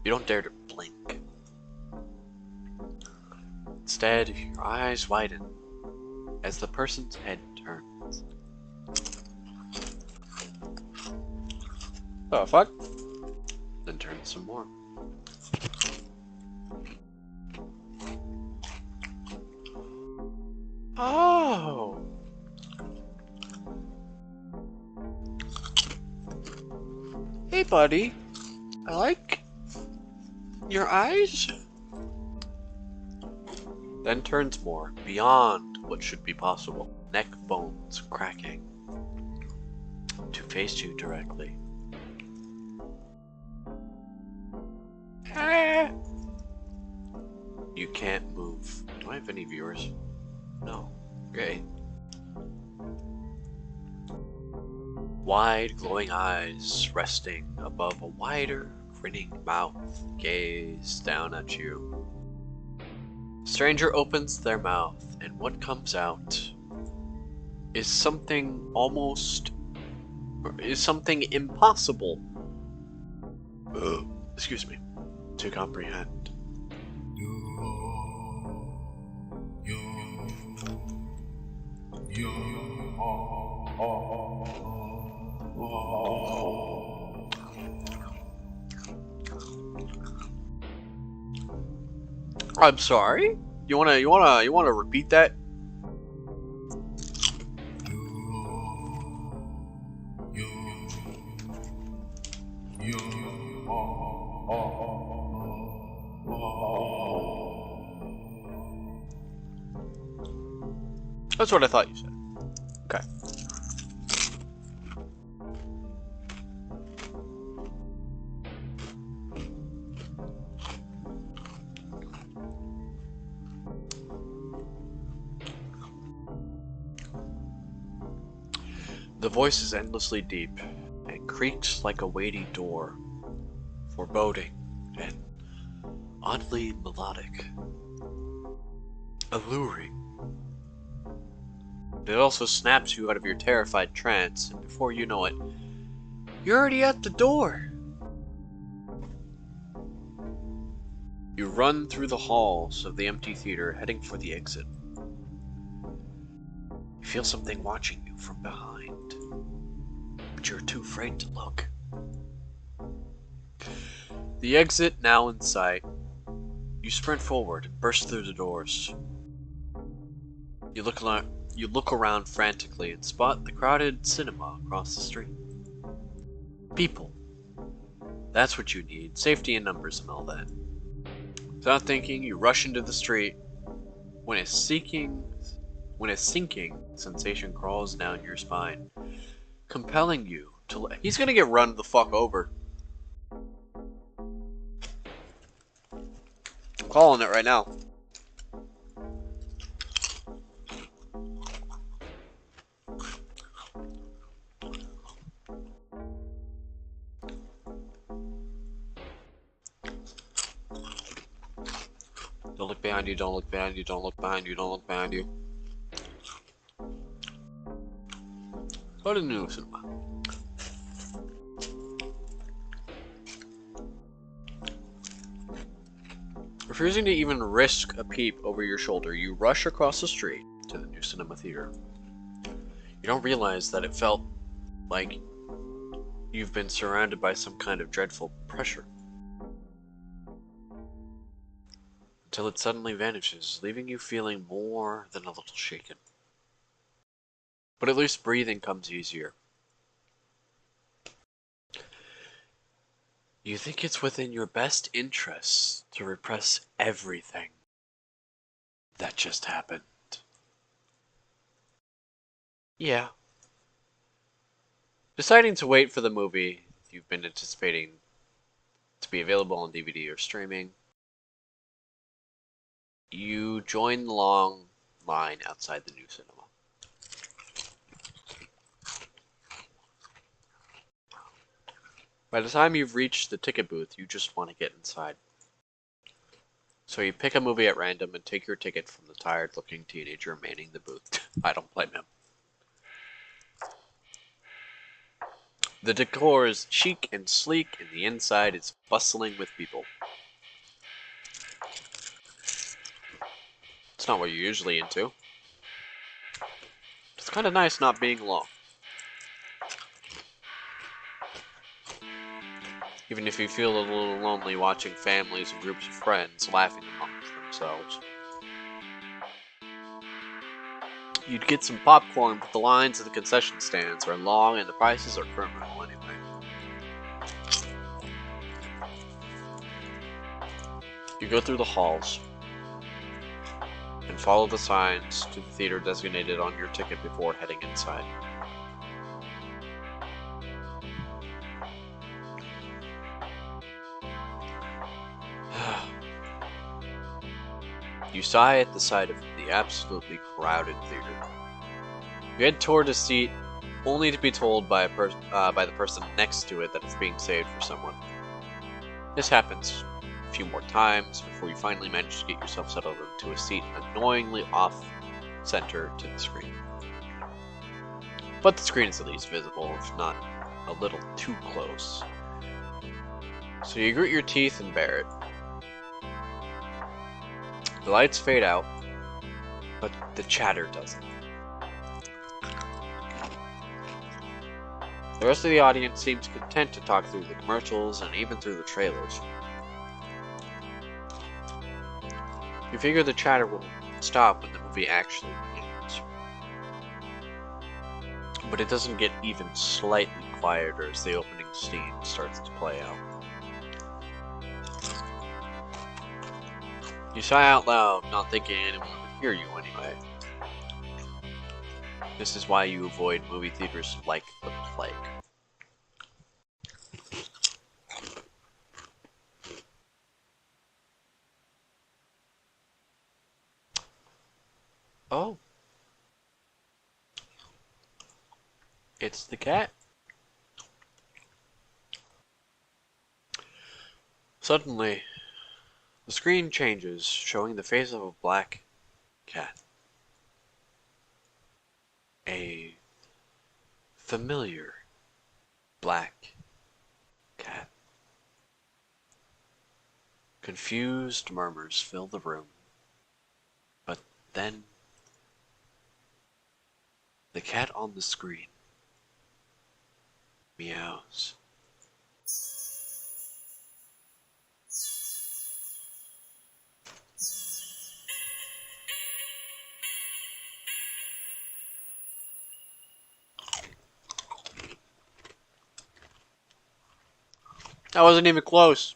You don't dare to blink. Instead, your eyes widen as the person's head turns. Oh, fuck. Then turns some more. Oh. Hey, buddy. I like your eyes. Then turns more, beyond what should be possible. Neck bones cracking. To face you directly. You can't move. Do I have any viewers? No. Great. Wide, glowing eyes resting above a wider, grinning mouth gaze down at you. Stranger opens their mouth, and what comes out is something impossible. Excuse me, to comprehend. I'm sorry? You wanna repeat that? That's what I thought you said. Okay. The voice is endlessly deep and creaks like a weighty door, foreboding and oddly melodic, alluring. It also snaps you out of your terrified trance, and before you know it, you're already at the door. You run through the halls of the empty theater, heading for the exit. You feel something watching you from behind, but you're too afraid to look. The exit now in sight, you sprint forward and burst through the doors. You look around frantically and spot the crowded cinema across the street. People. That's what you need. Safety in numbers and all that. Without thinking, you rush into the street When a seeking, when a sinking sensation crawls down your spine, compelling you to. He's gonna get run the fuck over. I'm calling it right now. Don't look behind you, don't look behind you, don't look behind you, don't look behind you. Go to the new cinema. Refusing to even risk a peep over your shoulder, you rush across the street to the new cinema theater. You don't realize that it felt like you've been surrounded by some kind of dreadful pressure. Until it suddenly vanishes, leaving you feeling more than a little shaken. But at least breathing comes easier. You think it's within your best interests to repress everything that just happened. Yeah. Deciding to wait for the movie you've been anticipating to be available on DVD or streaming, you join the long line outside the new cinema. By the time you've reached the ticket booth, you just want to get inside. So you pick a movie at random and take your ticket from the tired-looking teenager manning the booth. I don't blame him. The decor is chic and sleek, and the inside is bustling with people. It's not what you're usually into. It's kind of nice not being alone. Even if you feel a little lonely watching families and groups of friends laughing amongst themselves. You'd get some popcorn, but the lines at the concession stands are long and the prices are criminal anyway. You go through the halls and follow the signs to the theater designated on your ticket before heading inside. You sigh at the sight of the absolutely crowded theater. You head toward a seat, only to be told by the person next to it that it's being saved for someone. This happens a few more times before you finally manage to get yourself settled into a seat annoyingly off-center to the screen. But the screen is at least visible, if not a little too close. So you grit your teeth and bear it. The lights fade out, but the chatter doesn't. The rest of the audience seems content to talk through the commercials and even through the trailers. You figure the chatter will stop when the movie actually begins. But it doesn't get even slightly quieter as the opening scene starts to play out. You sigh out loud, not thinking anyone would hear you anyway. This is why you avoid movie theaters like the plague. Oh. It's the cat. Suddenly, the screen changes, showing the face of a black cat. A familiar black cat. Confused murmurs fill the room, but then the cat on the screen meows. That wasn't even close.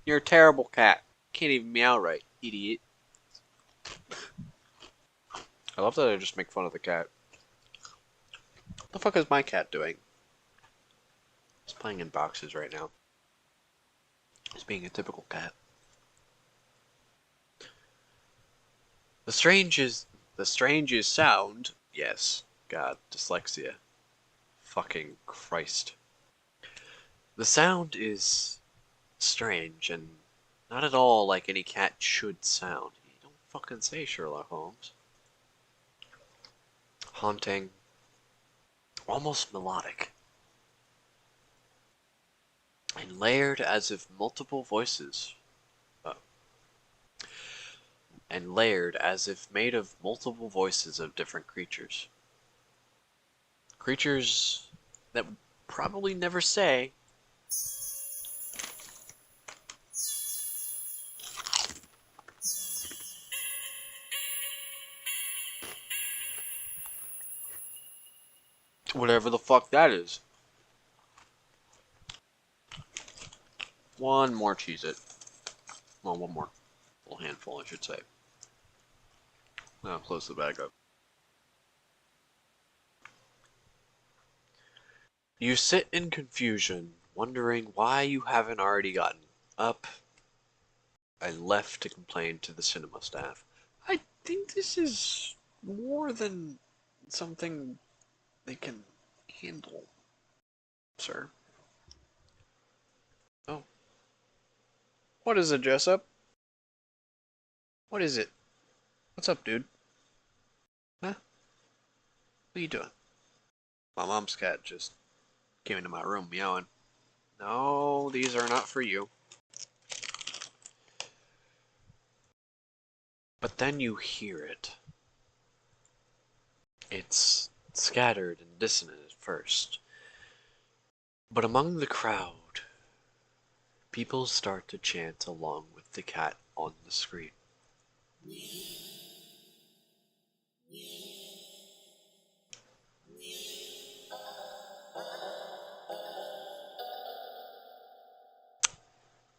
You're a terrible cat. Can't even meow right, idiot. I love that I just make fun of the cat. What the fuck is my cat doing? He's playing in boxes right now. He's being a typical cat. The strangest sound. Yes. God, dyslexia. Fucking Christ. The sound is strange and not at all like any cat should sound. You don't fucking say, Sherlock Holmes. Haunting. Almost melodic. And layered as if multiple voices. Uh, and layered as if made of multiple voices of different creatures. Creatures that would probably never say. Whatever the fuck that is. One more Cheez-It. Well, one more. A little handful, I should say. Now close the bag up. You sit in confusion, wondering why you haven't already gotten up and left to complain to the cinema staff. I think this is more than something they can handle, sir. Oh. What is it, Jessup? What is it? What's up, dude? Huh? What are you doing? My mom's cat just came into my room meowing. No, these are not for you. But then you hear it. It's scattered and dissonant at first. But among the crowd, people start to chant along with the cat on the screen.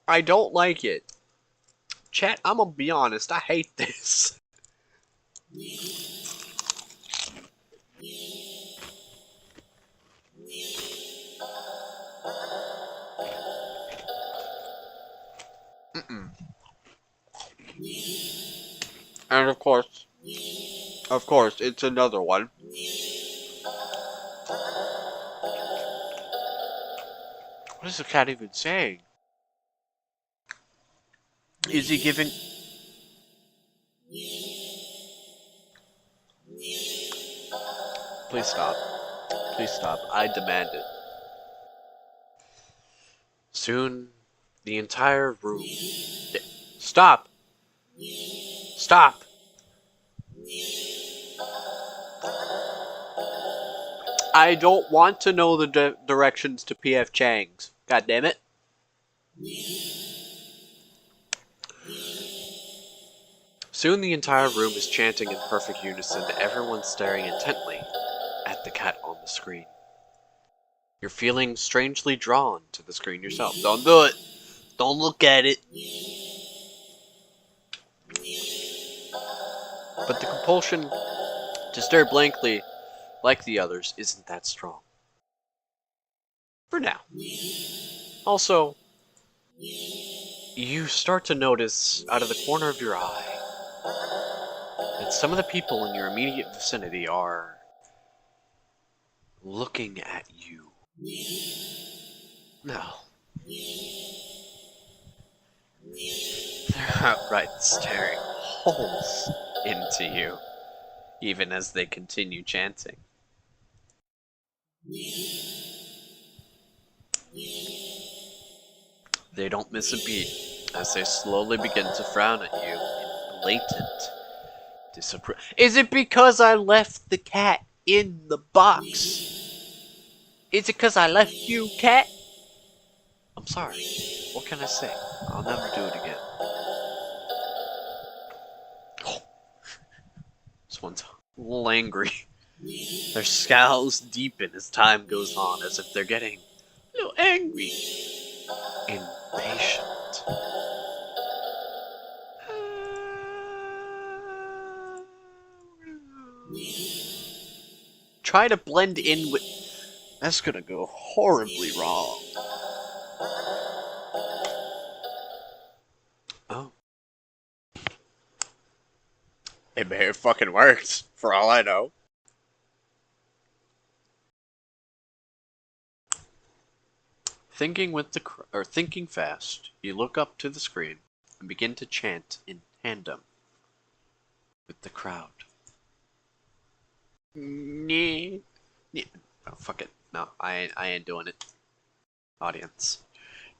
I don't like it. Chat, I'm gonna be honest, I hate this. Mm-mm. And of course, it's another one. What is the cat even saying? Is he giving... Please stop. Please stop. I demand it. Soon, the entire room... Stop! Stop! I don't want to know the directions to P.F. Chang's. God damn it. Soon the entire room is chanting in perfect unison, everyone staring intently at the cat on the screen. You're feeling strangely drawn to the screen yourself. Don't do it! Don't look at it! But the compulsion to stare blankly, like the others, isn't that strong. For now. Also, you start to notice, out of the corner of your eye, that some of the people in your immediate vicinity are looking at you. No. They're outright staring holes into you, even as they continue chanting. They don't miss a beat as they slowly begin to frown at you in blatant disapproval. Is it because I left the cat in the box? Is it because I left you, cat? I'm sorry. What can I say? I'll never do it again. This one's a little angry. Their scowls deepen as time goes on, as if they're getting a little angry. Impatient. try to blend in with... That's gonna go horribly wrong. Oh. It may have fucking worked, for all I know. Thinking fast, you look up to the screen and begin to chant in tandem with the crowd. Nee. Nee. Oh, fuck it. No, I ain't doing it. Audience.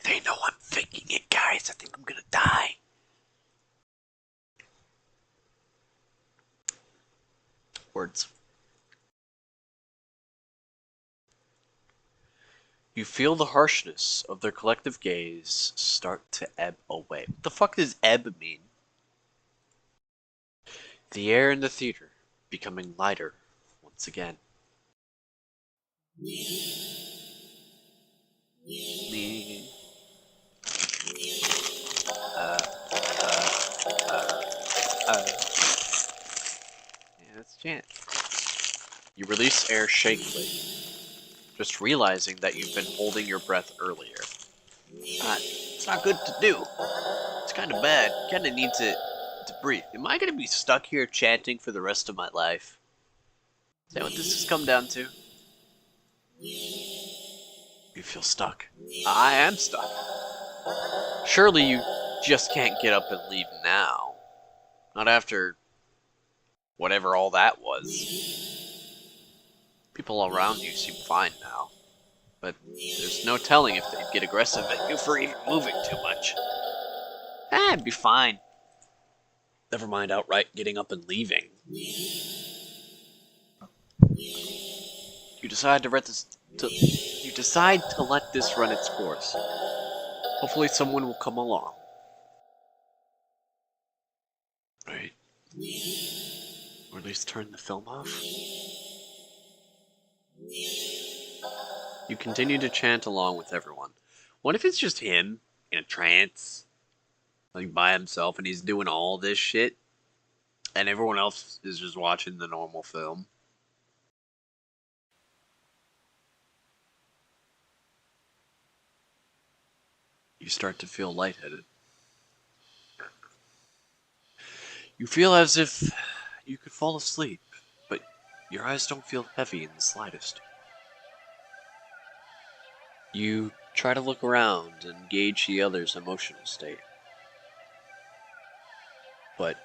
They know I'm faking it, guys. I think I'm gonna die. Words. You feel the harshness of their collective gaze start to ebb away. What the fuck does ebb mean? The air in the theater becoming lighter once again. Yeah, let's chant. You release air shakily, just realizing that you've been holding your breath earlier. It's not good to do. It's kind of bad. Kind of needs it to breathe. Am I going to be stuck here chanting for the rest of my life? Is that what this has come down to? You feel stuck. I am stuck. Surely you just can't get up and leave now. Not after whatever all that was. People around you seem fine now, but there's no telling if they'd get aggressive at you for even moving too much. It'd be fine. Never mind outright getting up and leaving. You decide to let this run its course. Hopefully someone will come along. Right. Or at least turn the film off. You continue to chant along with everyone. What if it's just him in a trance? Like by himself and he's doing all this shit? And everyone else is just watching the normal film? You start to feel lightheaded. You feel as if you could fall asleep, but your eyes don't feel heavy in the slightest. You try to look around and gauge the other's emotional state. But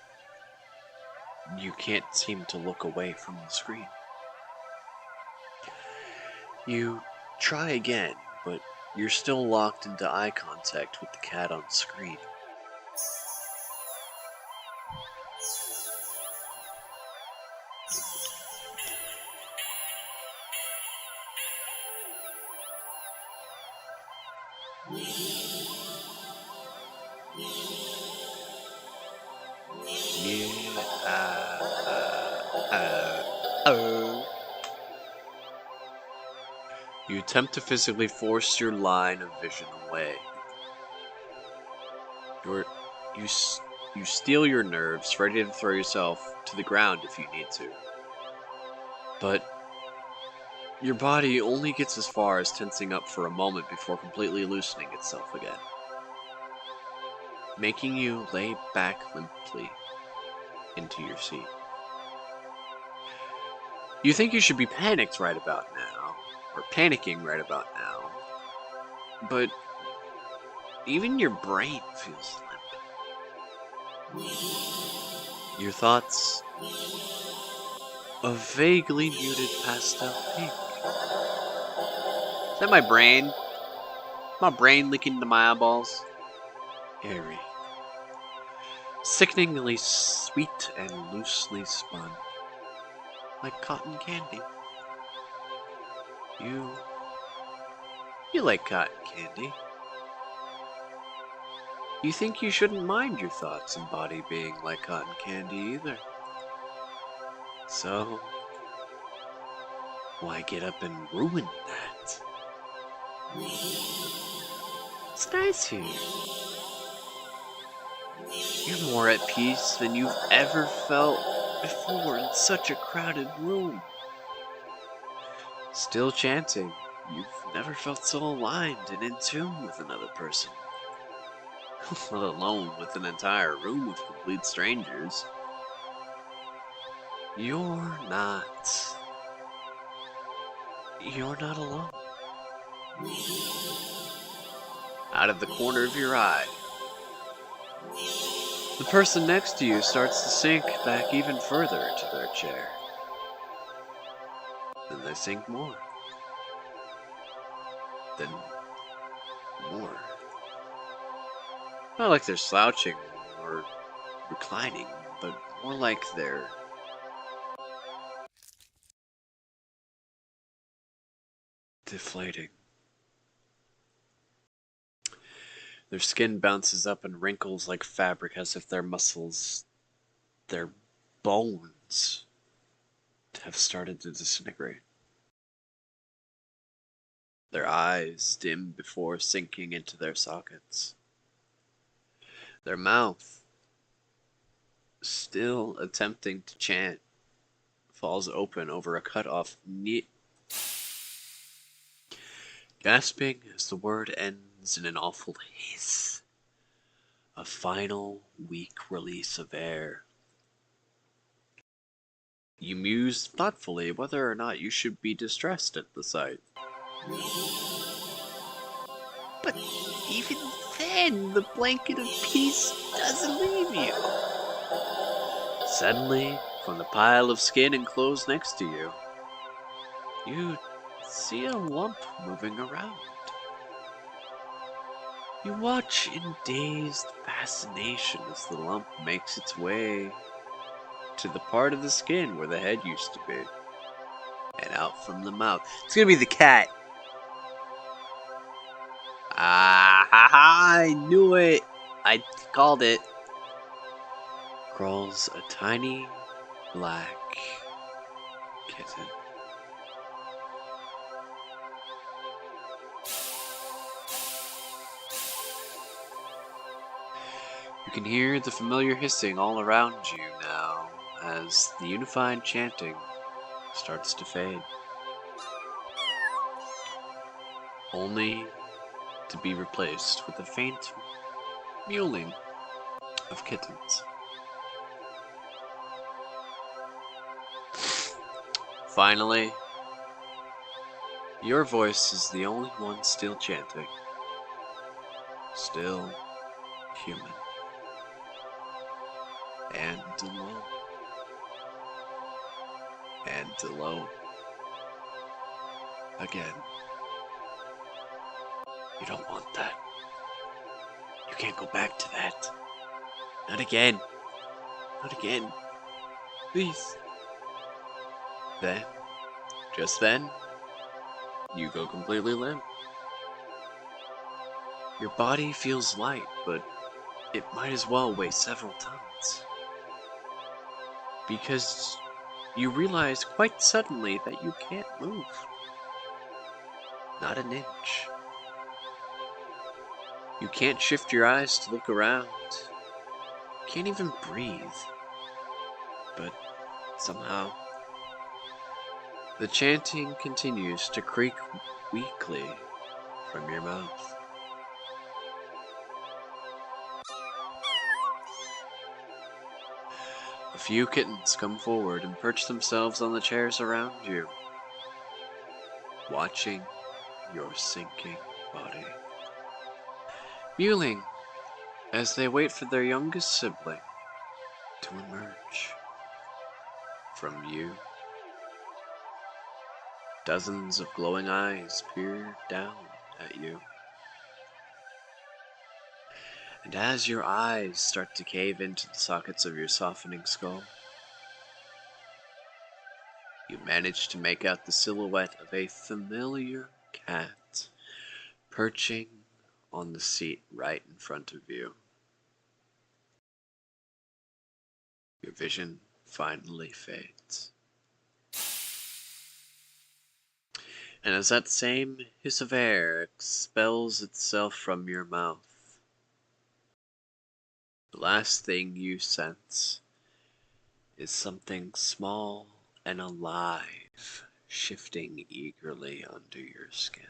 you can't seem to look away from the screen. You try again, but you're still locked into eye contact with the cat on screen. You attempt to physically force your line of vision away. You steel your nerves, ready to throw yourself to the ground if you need to. But your body only gets as far as tensing up for a moment before completely loosening itself again, making you lay back limply into your seat. You think you should be panicked right about now, or panicking right about now, but even your brain feels limp. Your thoughts, a vaguely muted pastel pink. Is that my brain? My brain leaking into my eyeballs? Airy. Sickeningly sweet and loosely spun. Like cotton candy. You like cotton candy. You think you shouldn't mind your thoughts and body being like cotton candy either. So, why get up and ruin that? It's nice here. You're more at peace than you've ever felt before in such a crowded room. Still chanting, you've never felt so aligned and in tune with another person, let alone with an entire room of complete strangers. You're not. You're not alone. Out of the corner of your eye, the person next to you starts to sink back even further into their chair. Then they sink more. Then more. Not like they're slouching or reclining, but more like they're deflating. Their skin bounces up and wrinkles like fabric as if their muscles, their bones, have started to disintegrate. Their eyes dim before sinking into their sockets. Their mouth, still attempting to chant, falls open over a cut-off gasping as the word ends in an awful hiss. A final, weak release of air. You muse thoughtfully whether or not you should be distressed at the sight. But even then, the blanket of peace doesn't leave you. Suddenly, from the pile of skin and clothes next to you, you see a lump moving around. You watch in dazed fascination as the lump makes its way to the part of the skin where the head used to be, and out from the mouth. It's gonna be the cat. Ah, ha, ha, I knew it. I called it. Crawls a tiny black kitten. You can hear the familiar hissing all around you now as the unified chanting starts to fade, only to be replaced with a faint mewling of kittens. Finally, your voice is the only one still chanting, still human, and alone, and alone again. You don't want that. You can't go back to that. Not again. Not again. Please. Then, just then, you go completely limp. Your body feels light, but it might as well weigh several tons. Because you realize quite suddenly that you can't move. Not an inch. You can't shift your eyes to look around. You can't even breathe. But somehow, the chanting continues to creak weakly from your mouth. A few kittens come forward and perch themselves on the chairs around you, watching your sinking body, mewling as they wait for their youngest sibling to emerge from you. Dozens of glowing eyes peer down at you. And as your eyes start to cave into the sockets of your softening skull, you manage to make out the silhouette of a familiar cat perching on the seat right in front of you. Your vision finally fades. And as that same hiss of air expels itself from your mouth, the last thing you sense is something small and alive shifting eagerly under your skin.